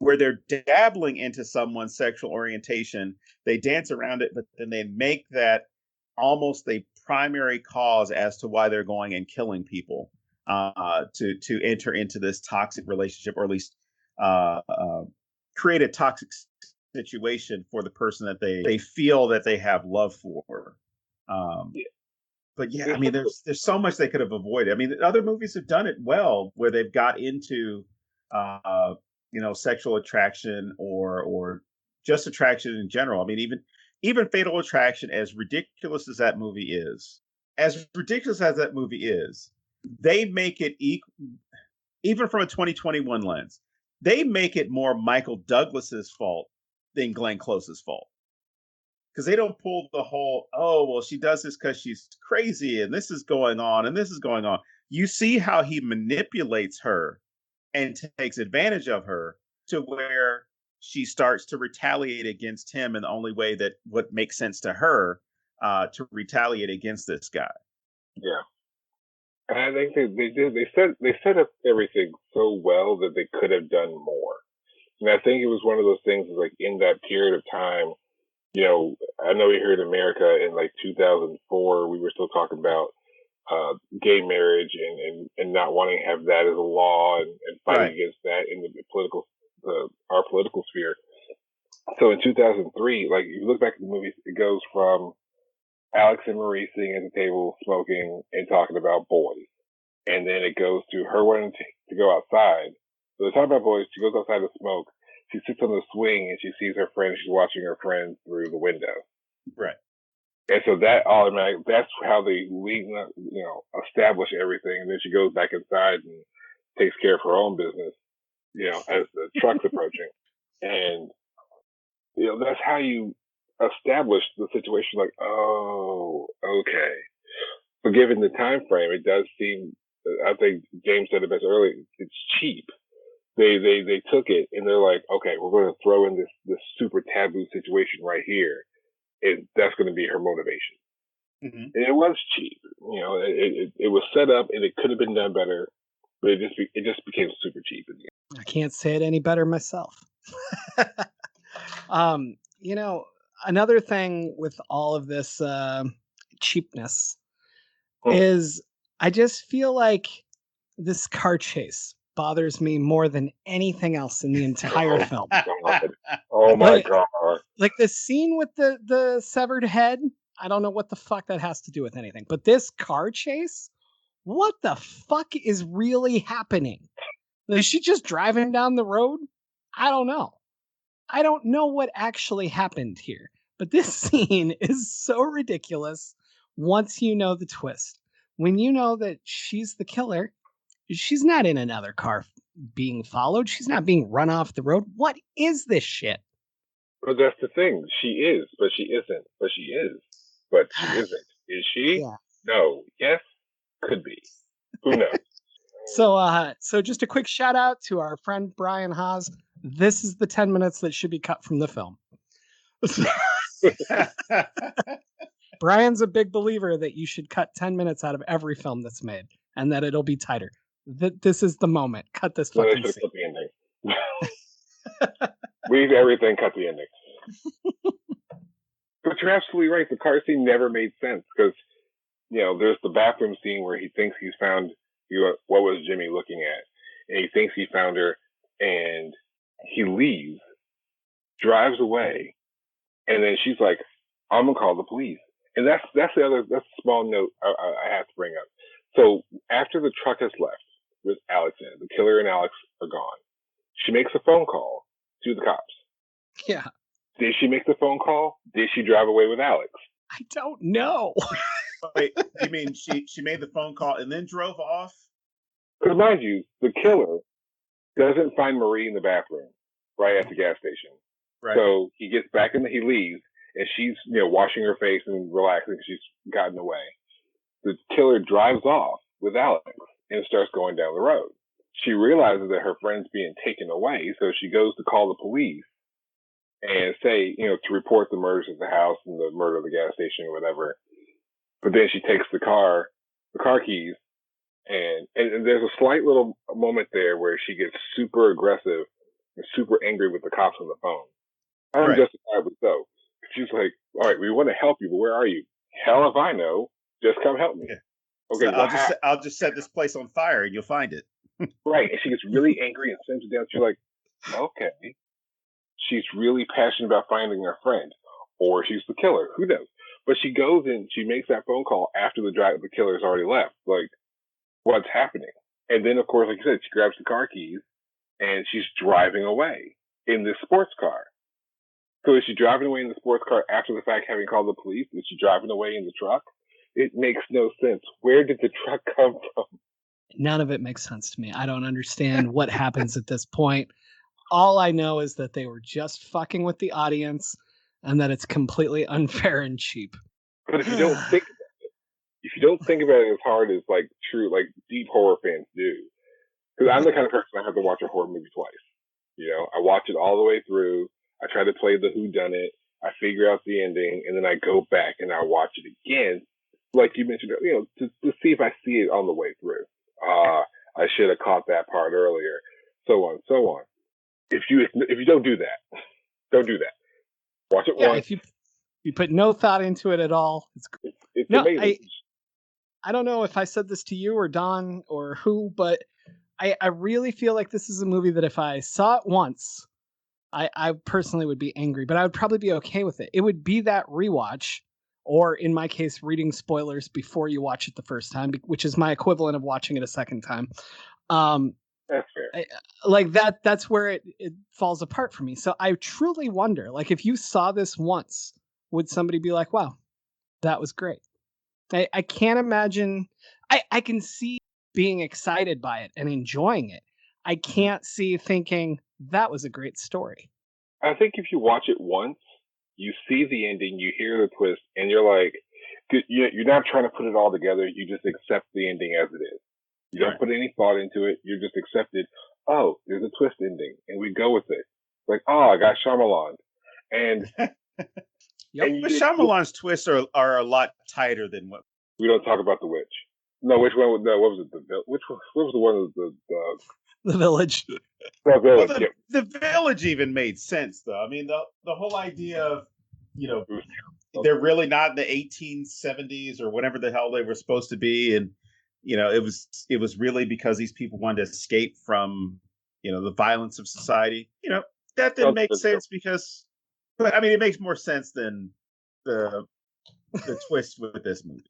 where they're dabbling into someone's sexual orientation, they dance around it, but then they make that almost a primary cause as to why they're going and killing people to enter into this toxic relationship, or at least create a toxic situation for the person that they feel that they have love for. But yeah, I mean, there's so much they could have avoided. I mean, other movies have done it well, where they've got into, sexual attraction or just attraction in general. I mean, even Fatal Attraction, as ridiculous as that movie is, they make it even from a 2021 lens, they make it more Michael Douglas's fault than Glenn Close's fault. Because they don't pull the whole, oh, well, she does this because she's crazy and this is going on and this is going on. You see how he manipulates her and takes advantage of her to where she starts to retaliate against him in the only way that what makes sense to her, to retaliate against this guy. Yeah. And I think they set up everything so well that they could have done more. And I think it was one of those things like in that period of time, I know here in America in like 2004, we were still talking about gay marriage and not wanting to have that as a law and fighting against that in our political sphere. So in 2003, like you look back at the movies, it goes from Alex and Marie sitting at the table smoking and talking about boys, and then it goes to her wanting to go outside. So they're talking about boys. She goes outside to smoke. She sits on the swing and she sees her friend. She's watching her friend through the window. Right. And so that's how they establish everything. And then she goes back inside and takes care of her own business, as the truck's approaching. And, that's how you establish the situation. Like, oh, okay. But given the time frame, it does seem, I think James said it best earlier, it's cheap. They took it and they're like, okay, we're going to throw in this super taboo situation right here, and that's going to be her motivation. Mm-hmm. And it was cheap, it was set up and it could have been done better, but it just became super cheap. I can't say it any better myself. Another thing with all of this cheapness is I just feel like this car chase bothers me more than anything else in the entire film. Oh my God. Like the scene with the severed head, I don't know what the fuck that has to do with anything. But this car chase, what the fuck is really happening? Is she just driving down the road? I don't know. I don't know what actually happened here. But this scene is so ridiculous once you know the twist. When you know that she's the killer, she's not in another car being followed. She's not being run off the road. What is this shit? But that's the thing. She is, but she isn't. But she is, but she isn't. Is she? Yeah. No. Yes. Could be. Who knows? So just a quick shout out to our friend Brian Haas. This is the 10 minutes that should be cut from the film. Brian's a big believer that you should cut 10 minutes out of every film that's made and that it'll be tighter. This is the moment. Cut this fucking scene. Cut the ending. Leave everything, cut the ending. you're absolutely right. The car scene never made sense because, there's the bathroom scene where he thinks he's found what was Jimmy looking at, and he thinks he found her, and he leaves, drives away, and then she's like, "I'm gonna call the police." And that's a small note I have to bring up. So after the truck has left with Alex in it, the killer and Alex are gone. She makes a phone call to the cops. Yeah. Did she make the phone call? Did she drive away with Alex? I don't know. Wait, you mean she made the phone call and then drove off? Because mind you, the killer doesn't find Marie in the bathroom right at the gas station. Right. So he gets back in, he leaves, and she's washing her face and relaxing. She's gotten away. The killer drives off with Alex and starts going down the road. She realizes that her friend's being taken away, so she goes to call the police and say, to report the murders at the house and the murder of the gas station or whatever. But then she takes the car keys, and there's a slight little moment there where she gets super aggressive and super angry with the cops on the phone. Unjustifiably so. She's like, "All right, we want to help you, but where are you? Hell if I know. Just come help me." Yeah. Okay, so I'll just set this place on fire and you'll find it. Right, and she gets really angry and sends it down. She's like, "Okay." She's really passionate about finding her friend, or she's the killer. Who knows? But she goes and she makes that phone call after the killer's already left. Like, what's happening? And then, of course, like you said, she grabs the car keys and she's driving away in this sports car. So is she driving away in the sports car after the fact, having called the police? Is she driving away in the truck? It makes no sense. Where did the truck come from? None of it makes sense to me. I don't understand what happens at this point. All I know is that they were just fucking with the audience and that it's completely unfair and cheap. But if you don't think about it as hard as like true, like deep horror fans do, because I'm the kind of person I have to watch a horror movie twice. I watch it all the way through. I try to play the whodunit. I figure out the ending, and then I go back and I watch it again, like you mentioned, to see if I see it on the way through. I should have caught that part earlier, so on and so on. If you don't do that, don't do that. Watch it once. If you put no thought into it at all, it's amazing. I don't know if I said this to you or Don or who, but I really feel like this is a movie that if I saw it once, I personally would be angry, but I would probably be okay with it. It would be that rewatch, or in my case, reading spoilers before you watch it the first time, which is my equivalent of watching it a second time. That's fair. That's where it falls apart for me. So I truly wonder, like, if you saw this once, would somebody be like, wow, that was great? I can't imagine. I can see being excited by it and enjoying it. I can't see thinking that was a great story. I think if you watch it once, you see the ending, you hear the twist, and you're like, you're not trying to put it all together. You just accept the ending as it is. You don't put any thought into it. You just accepted, oh, there's a twist ending, and we go with it. Like, oh, I got Shyamalan. And, but Shyamalan's twists are a lot tighter than what. We don't talk about The Witch. No, which one? No, what was it? What was the one? The Village. The Village. Well, the Village even made sense, though. I mean, the whole idea of, they're really not in the 1870s or whatever the hell they were supposed to be, and it was really because these people wanted to escape from the violence of society. That didn't make sense but I mean, it makes more sense than the twist with this movie.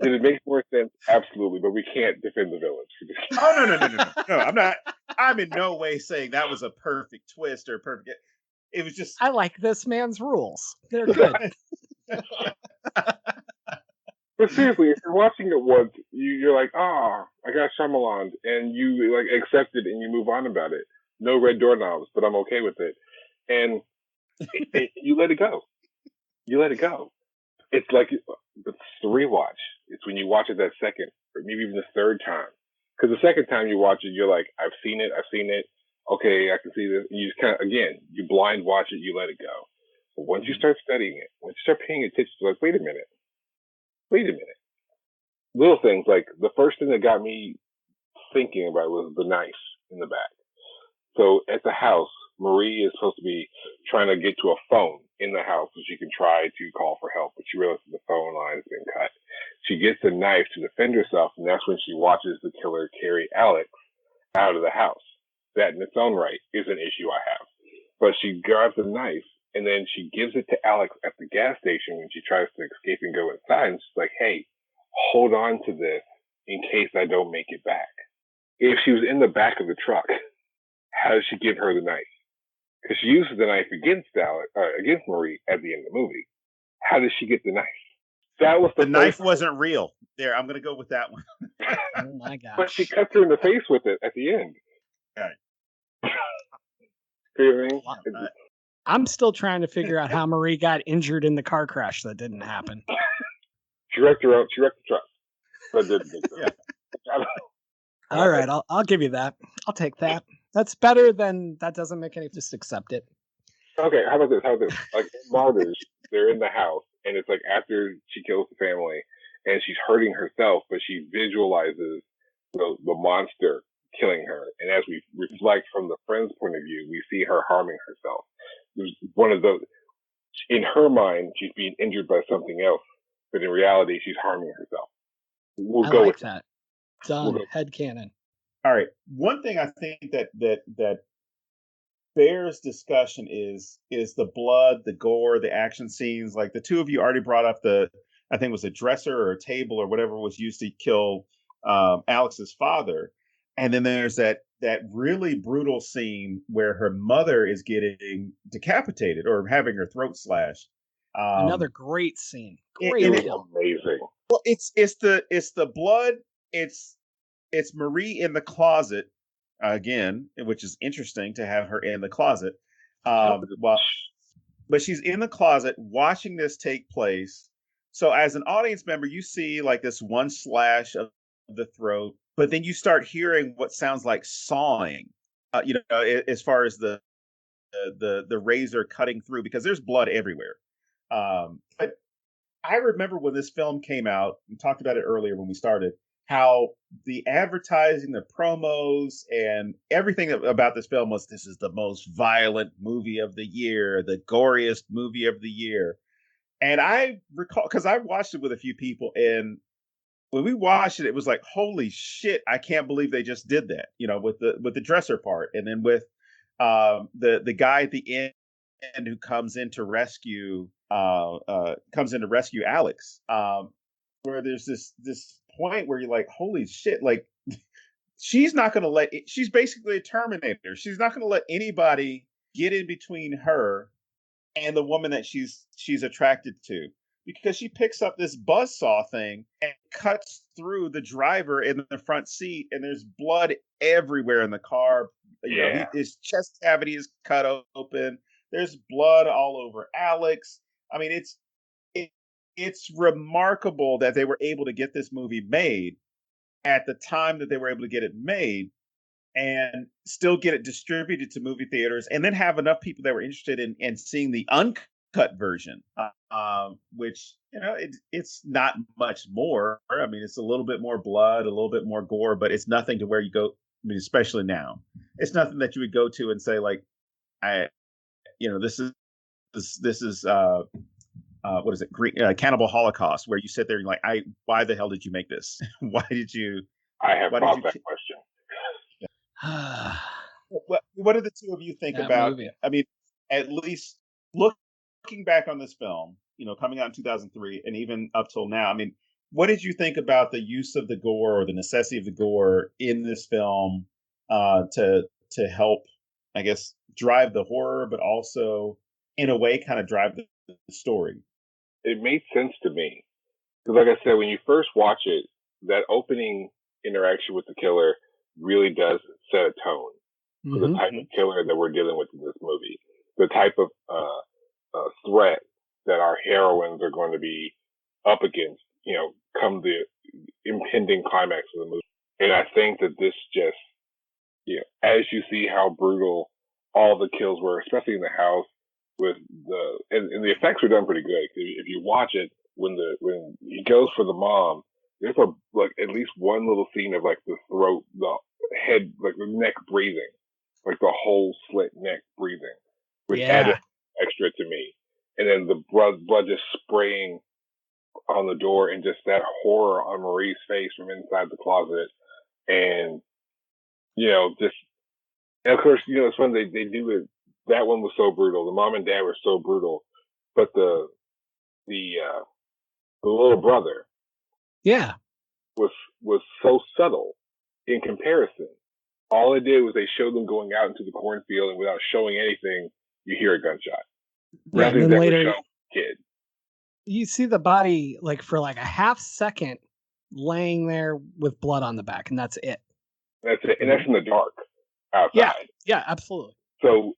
Did it make more sense? Absolutely, but we can't defend The Village. Oh, no! I'm not. I'm in no way saying that was a perfect twist or perfect. It was just. I like this man's rules. They're good. But seriously, if you're watching it once, you're like, I got Shyamalan, and you like accept it and you move on about it. No red doorknobs, but I'm okay with it, and you let it go. You let it go. It's like it's the rewatch. It's when you watch it that second, or maybe even the third time. Because the second time you watch it, you're like, I've seen it. Okay, I can see this. And you just kind of, again, you blind watch it, you let it go. But once you start studying it, once you start paying attention, you're like, wait a minute. Little things like the first thing that got me thinking about was the knife in the back. So at the house, Marie is supposed to be trying to get to a phone in the house so she can try to call for help, but she realizes the phone line has been cut. She gets a knife to defend herself, and that's when she watches the killer carry Alex out of the house. That in its own right is an issue I have. But she grabs a knife, and then she gives it to Alex at the gas station when she tries to escape and go inside, and she's like, hey, hold on to this in case I don't make it back. If she was in the back of the truck, how does she give her the knife? Because she uses the knife against Marie at the end of the movie. How does she get the knife? That was the knife wasn't real. There, I'm going to go with that one. Oh my gosh! But she cuts her in the face with it at the end. Right. You know what I mean? I'm still trying to figure out how Marie got injured in the car crash that didn't happen. She wrecked the truck. But didn't think so. Yeah. All right, I'll give you that. I'll take that. That's better than that doesn't make any. Just accept it. Okay, how about this? Like Martyrs, they're in the house, and it's like after she kills the family, and she's hurting herself, but she visualizes the monster killing her. And as we reflect from the friend's point of view, we see her harming herself. There's one of those, in her mind, she's being injured by something else, but in reality, she's harming herself. I like that. Done. Headcanon. All right. One thing I think that bears discussion is the blood, the gore, the action scenes. Like the two of you already brought up I think it was a dresser or a table or whatever was used to kill Alex's father. And then there's that really brutal scene where her mother is getting decapitated or having her throat slashed. Another great scene. Amazing. Well, it's the blood. It's Marie in the closet again, which is interesting to have her in the closet. But she's in the closet watching this take place. So as an audience member, you see like this one slash of the throat, but then you start hearing what sounds like sawing. As far as the razor cutting through, because there's blood everywhere. But I remember when this film came out, we talked about it earlier when we started, how the advertising, the promos, and everything about this film was, this is the most violent movie of the year, the goriest movie of the year. And I recall, because I watched it with a few people, and when we watched it, it was like, holy shit, I can't believe they just did that, with the dresser part. And then with the guy at the end who comes in to rescue Alex, where there's this point where you're like, holy shit, like she's not going to she's basically a Terminator. She's not going to let anybody get in between her and the woman that she's attracted to, because she picks up this buzzsaw thing and cuts through the driver in the front seat, and there's blood everywhere in the car. His chest cavity is cut open. There's blood all over Alex. I mean, it's remarkable that they were able to get this movie made at the time that they were able to get it made, and still get it distributed to movie theaters, and then have enough people that were interested in seeing the uncut version, which, it's not much more. I mean, it's a little bit more blood, a little bit more gore, but it's nothing to where you go. I mean, especially now, it's nothing that you would go to and say like, this is what is it? Cannibal Holocaust, where you sit there and you're like, why the hell did you make this? Why did you? I have popped that question. What do the two of you think about movie? I mean, at least looking back on this film, coming out in 2003 and even up till now, I mean, what did you think about the use of the gore or the necessity of the gore in this film to help, I guess, drive the horror, but also in a way kind of drive the story? It made sense to me, because like I said, when you first watch it, that opening interaction with the killer really does set a tone for the type of killer that we're dealing with in this movie, the type of threat that our heroines are going to be up against, come the impending climax of the movie. And I think that this just, as you see how brutal all the kills were, especially in the house, with and the effects were done pretty good. If you watch it, when he goes for the mom, there's at least one little scene of like the throat, the head, like the neck breathing, like the whole slit neck breathing, which added blood just spraying on the door, and just that horror on Marie's face from inside the closet. And, just, and of course, it's when they do it. That one was so brutal. The mom and dad were so brutal, but the little brother, yeah, was so subtle in comparison. All it did was they showed them going out into the cornfield, and without showing anything, you hear a gunshot. right. Nothing And then that later, would show kid. you see the body for a half second laying there with blood on the back, and that's it. That's it, and that's in the dark outside. Yeah, absolutely. So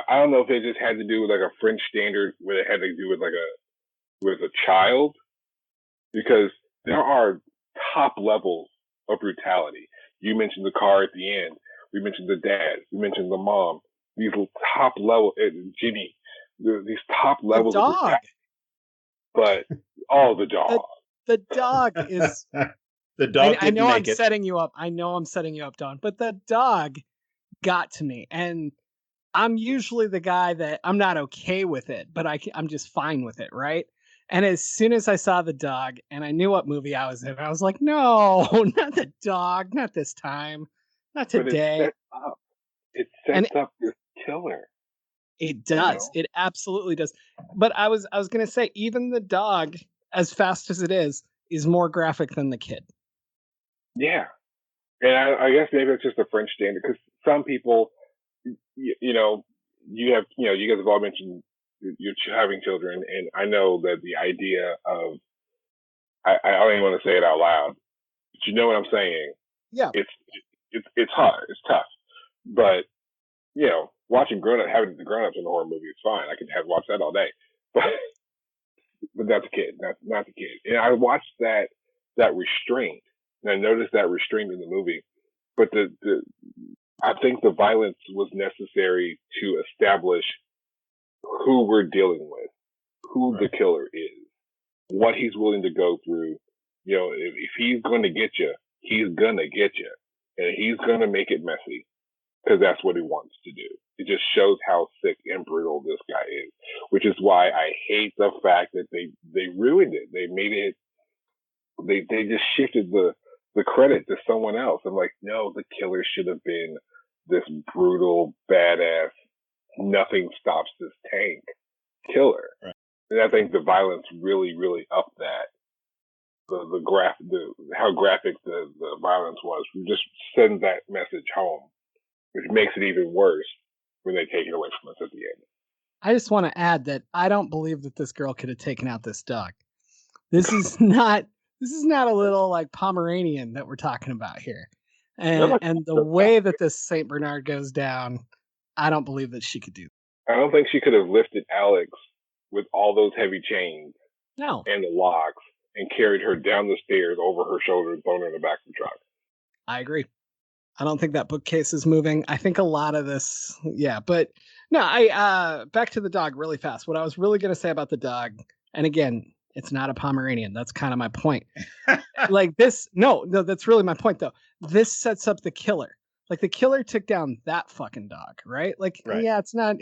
I don't know if it just had to do with a French standard, where it had to do with a child, because there are top levels of brutality. You mentioned the car at the end. We mentioned the dad. We mentioned the mom. These top level, Jimmy. These top levels the dog. of brutality. But the dog. The dog is. The dog. I know I'm setting you up. I know I'm setting you up, Don. But the dog got to me, and I'm usually the guy that I'm not okay with it, but I'm just fine with it, right? And as soon as I saw the dog and I knew what movie I was in, I was like, no, not the dog, not this time, not today. It sets up this killer. It does. It absolutely does. But I was going to say, even the dog, as fast as it is more graphic than the kid. Yeah. And I guess maybe it's just a French standard, because some people, you have, you guys have all mentioned you're having children, and I know that the idea of, I don't even want to say it out loud, but you know what I'm saying? Yeah. It's hard. It's tough. But, watching having the grown-ups in a horror movie is fine. I can watch that all day. But that's a kid. That's not the kid. And I watched that restraint, and I noticed that restraint in the movie. But I think the violence was necessary to establish who we're dealing with, who the killer is, what he's willing to go through. If he's going to get you, he's going to get you. And he's going to make it messy, because that's what he wants to do. It just shows how sick and brutal this guy is, which is why I hate the fact that they ruined it. They made it, they just shifted the credit to someone else. I'm like, no, the killer should have been this brutal, badass, nothing stops this tank killer. Right. And I think the violence really, really upped that. How graphic the violence was. We just send that message home, which makes it even worse when they take it away from us at the end. I just want to add that I don't believe that this girl could have taken out this dog. This is not a little Pomeranian that we're talking about here. And the way that this Saint Bernard goes down, I don't believe that she could do that. I don't think she could have lifted Alex with all those heavy chains and the locks and carried her down the stairs over her shoulder and thrown her in the back of the truck. I agree. I don't think that bookcase is moving. I think a lot of this, but no, back to the dog really fast. What I was really going to say about the dog, and again, it's not a Pomeranian. That's kind of my point. That's really my point though. This sets up the killer. The killer took down that fucking dog, right? Yeah, it's not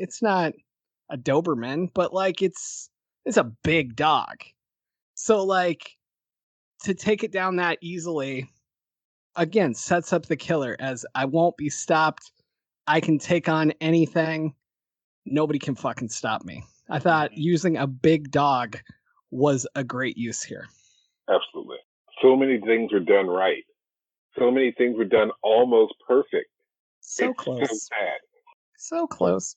a Doberman, but it's a big dog. So to take it down that easily, again, sets up the killer as I won't be stopped. I can take on anything. Nobody can fucking stop me. I thought using a big dog was a great use here. Absolutely. So many things were done right. So many things were done almost perfect. So close. So sad. So close.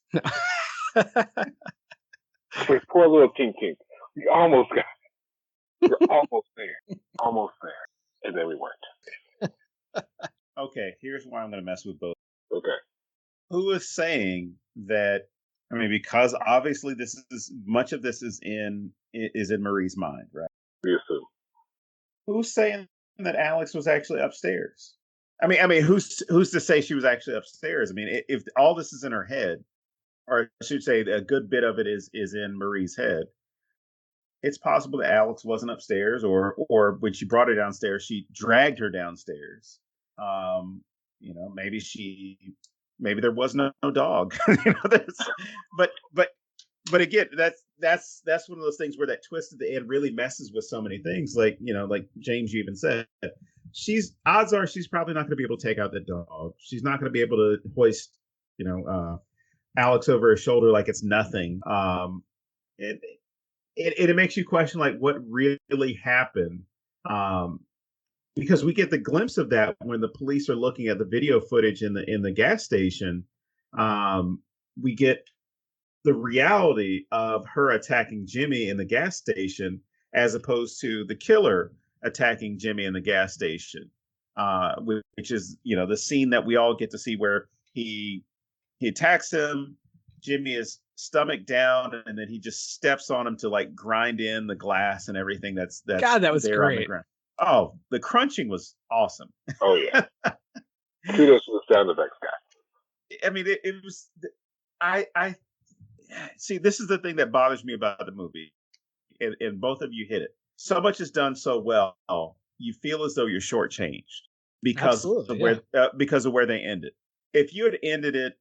Poor little Tink. We almost got it. We're almost there. Almost there. And then we weren't. Okay, here's why I'm going to mess with both. Okay. Who is saying that? I mean, because obviously much of this is in Marie's mind, right? We assume. Who's saying that Alex was actually upstairs? I mean, who's to say she was actually upstairs? I mean, if all this is in her head, or I should say, a good bit of it is in Marie's head. It's possible that Alex wasn't upstairs, or when she brought her downstairs, she dragged her downstairs. Maybe there was no dog. But but again, that's one of those things where that twist at the end really messes with so many things. Like, like James even said, odds are she's probably not going to be able to take out the dog. She's not going to be able to hoist, Alex over her shoulder like it's nothing. It makes you question like what really happened. Because we get the glimpse of that when the police are looking at the video footage in the gas station. We get the reality of her attacking Jimmy in the gas station as opposed to the killer attacking Jimmy in the gas station, which is, the scene that we all get to see where he attacks him. Jimmy is stomach down, and then he just steps on him to like grind in the glass and everything that's God, that was there great. on the ground. Oh, the crunching was awesome. Oh yeah. Kudos to the sound effects guy. I mean, it was. I see. This is the thing that bothers me about the movie, and both of you hit it. So much is done so well, you feel as though you're shortchanged because of where they ended. If you had ended it,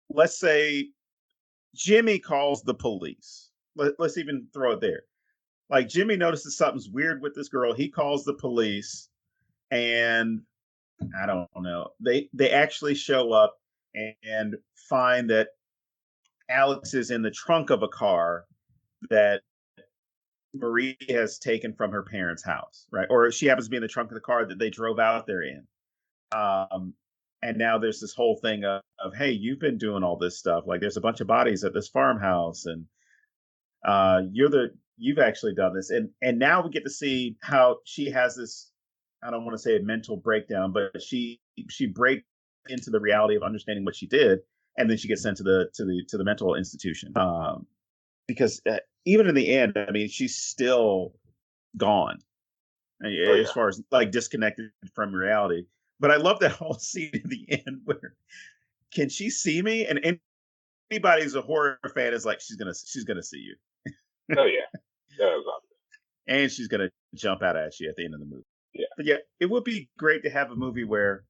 let's say Jimmy calls the police. Let's even throw it there. Like Jimmy notices something's weird with this girl. He calls the police, and I don't know. They actually show up and find that Alex is in the trunk of a car that Marie has taken from her parents' house, right? Or she happens to be in the trunk of the car that they drove out there in. And now there's this whole thing of hey, you've been doing all this stuff. Like there's a bunch of bodies at this farmhouse, and you've actually done this. And now we get to see how she has this, I don't want to say a mental breakdown, but she breaks into the reality of understanding what she did, and then she gets sent to the mental institution. Because even in the end, I mean, she's still gone as far as like disconnected from reality. But I love that whole scene at the end where can she see me? And anybody who's a horror fan is like, she's gonna see you. Oh yeah, that was obvious. And she's gonna jump out at you at the end of the movie. Yeah, but yeah, it would be great to have a movie where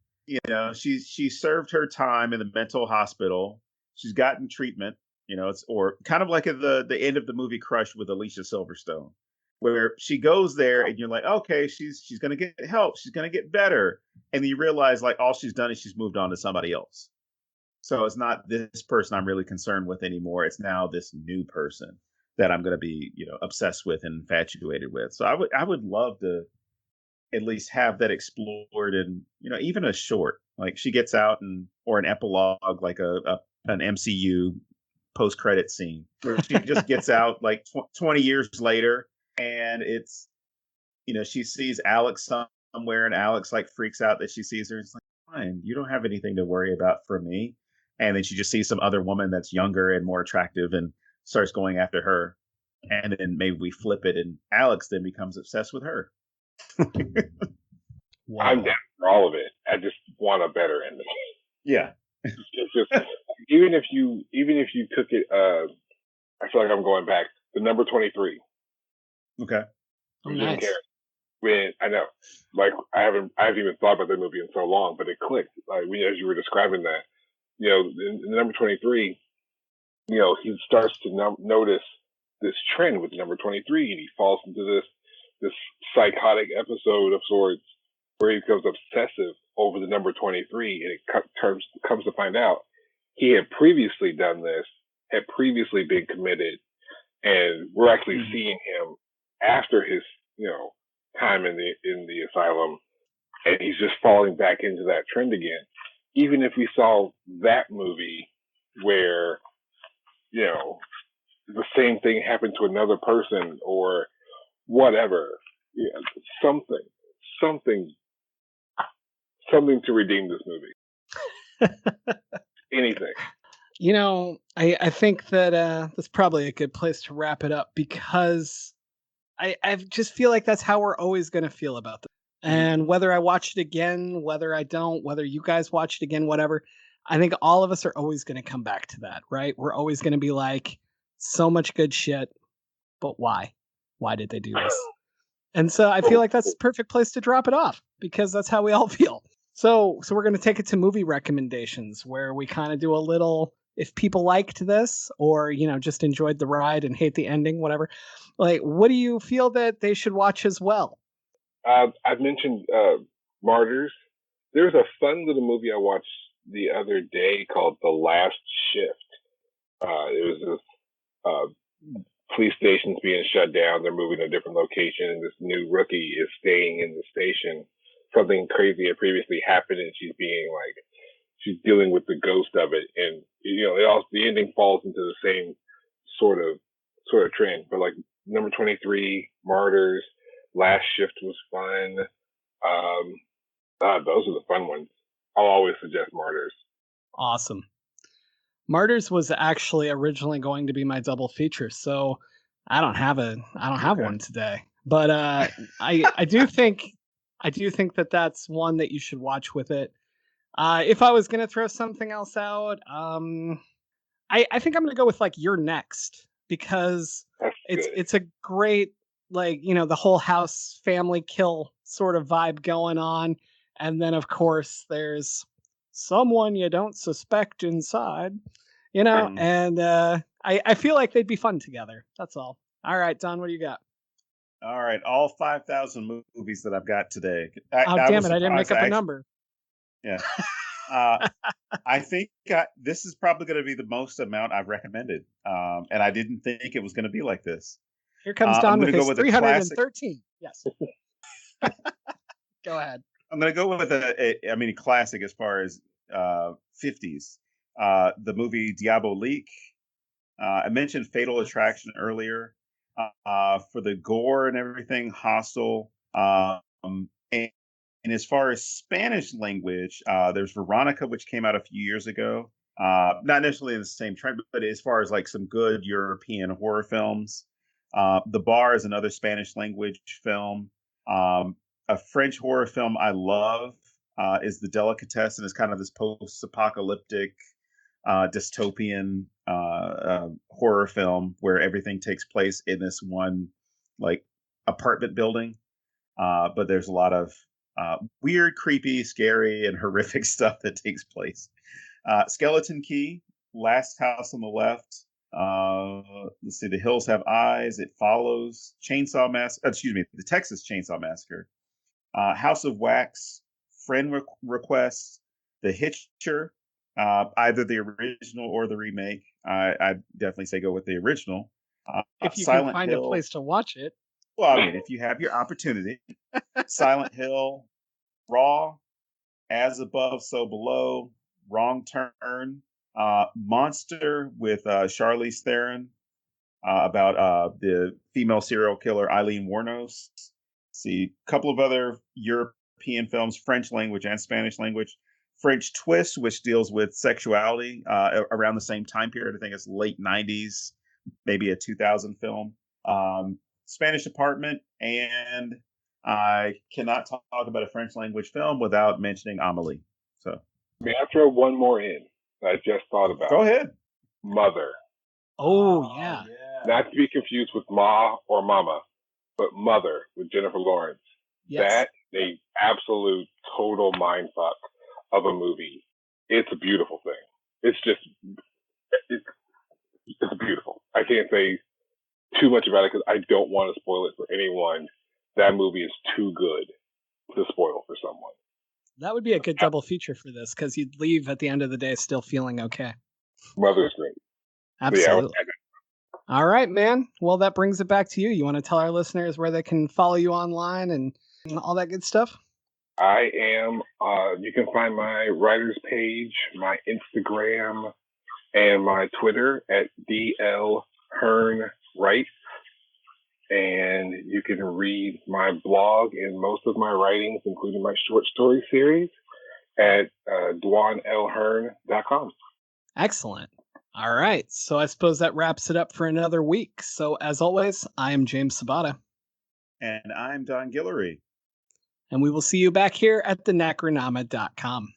she served her time in the mental hospital. She's gotten treatment. It's or kind of like at the end of the movie Crush with Alicia Silverstone, where she goes there and you're like, okay, she's going to get help. She's going to get better. And you realize like all she's done is she's moved on to somebody else. So it's not this person I'm really concerned with anymore. It's now this new person that I'm going to be, obsessed with and infatuated with. So I would love to at least have that explored in, even a short, like she gets out or an epilogue, like an MCU post-credit scene where she just gets out like 20 years later, and it's she sees Alex somewhere, and Alex like freaks out that she sees her. It's like, fine, you don't have anything to worry about for me. And then she just sees some other woman that's younger and more attractive and starts going after her, and then maybe we flip it and Alex then becomes obsessed with her. Wow. I'm down for all of it. I just want a better ending. Yeah. It's just even if you took it, I feel like I'm going back. The number 23. Okay. Oh, nice. When I know, like I haven't even thought about that movie in so long, but it clicked. Like as you were describing that, in number 23, he starts to notice this trend with number 23, and he falls into this psychotic episode of sorts where he becomes obsessive over the number 23, and it comes to find out he had previously done this, had previously been committed, and we're actually seeing him after his, time in the asylum, and he's just falling back into that trend again. Even if we saw that movie where, the same thing happened to another person or whatever, something to redeem this movie. Anything. I think that that's probably a good place to wrap it up, because I just feel like that's how we're always going to feel about this. And whether I watch it again, whether I don't, whether you guys watch it again, whatever, I think all of us are always going to come back to that, right? We're always going to be like, so much good shit, but why? Why did they do this? And so I feel like that's the perfect place to drop it off, because that's how we all feel. So we're going to take it to movie recommendations, where we kind of do a little if people liked this or, just enjoyed the ride and hate the ending, whatever, like, what do you feel that they should watch as well? I've mentioned Martyrs. There's a fun little movie I watched the other day called The Last Shift. It was this police station's being shut down. They're moving to a different location, and this new rookie is staying in the station. Something crazy had previously happened, and she's dealing with the ghost of it. And the ending falls into the same sort of trend. But like number 23, Martyrs, Last Shift was fun. Those are the fun ones. I'll always suggest Martyrs. Awesome. Martyrs was actually originally going to be my double feature, so I don't have one today. But I do think that that's one that you should watch with it. If I was gonna throw something else out, I think I'm gonna go with like You're Next, because it's a great, like, the whole house family kill sort of vibe going on, and then of course there's someone you don't suspect inside, and I feel like they'd be fun together. That's all. All right, Don, what do you got? All right, all 5,000 movies that I've got today. Damn it, I didn't make up a number. Yeah. I think this is probably going to be the most amount I've recommended, and I didn't think it was going to be like this. Here comes Don with his 313. Yes. Go ahead. I'm going to go with a classic as far as 50s. The movie Diabolique. I mentioned Fatal Attraction earlier. For the gore and everything, Hostel. And as far as Spanish language, there's Veronica, which came out a few years ago. Not necessarily in the same trend, but as far as like some good European horror films. The Bar is another Spanish language film. A French horror film I love is The Delicatessen. It's kind of this post-apocalyptic dystopian horror film where everything takes place in this one like apartment building. But there's a lot of weird, creepy, scary, and horrific stuff that takes place. Skeleton Key, Last House on the Left. Let's see, The Hills Have Eyes. It Follows. The Texas Chainsaw Massacre. House of Wax. Friend Request. The Hitcher. Either the original or the remake. I'd definitely say go with the original. If you can find a place to watch it. Well, I mean, if you have your opportunity. Silent Hill, Raw, As Above, So Below, Wrong Turn, Monster with Charlize Theron, about the female serial killer Eileen Wuornos. See, a couple of other European films, French language and Spanish language. French Twist, which deals with sexuality around the same time period. I think it's late 90s, maybe a 2000 film. Spanish Apartment, and I cannot talk about a French language film without mentioning Amélie. So, may I throw one more in that I just thought about? Go ahead. Mother. Oh, yeah. Not to be confused with Ma or Mama, but Mother with Jennifer Lawrence. Yes. That is an absolute total mindfuck of a movie. It's a beautiful thing. It's beautiful. I can't say too much about it because I don't want to spoil it for anyone. That movie is too good to spoil for someone. That would be a good double feature for this, because you'd leave at the end of the day still feeling okay. Mother's great. Absolutely. All right, man. Well, that brings it back to you. You want to tell our listeners where they can follow you online and all that good stuff? I am. You can find my writer's page, my Instagram, and my Twitter at DL Hearn Writes. And you can read my blog and most of my writings, including my short story series, at DwanLHearn.com. Excellent. All right. So I suppose that wraps it up for another week. So as always, I am James Sabata. And I'm Don Guillory. And we will see you back here at thenacronama.com.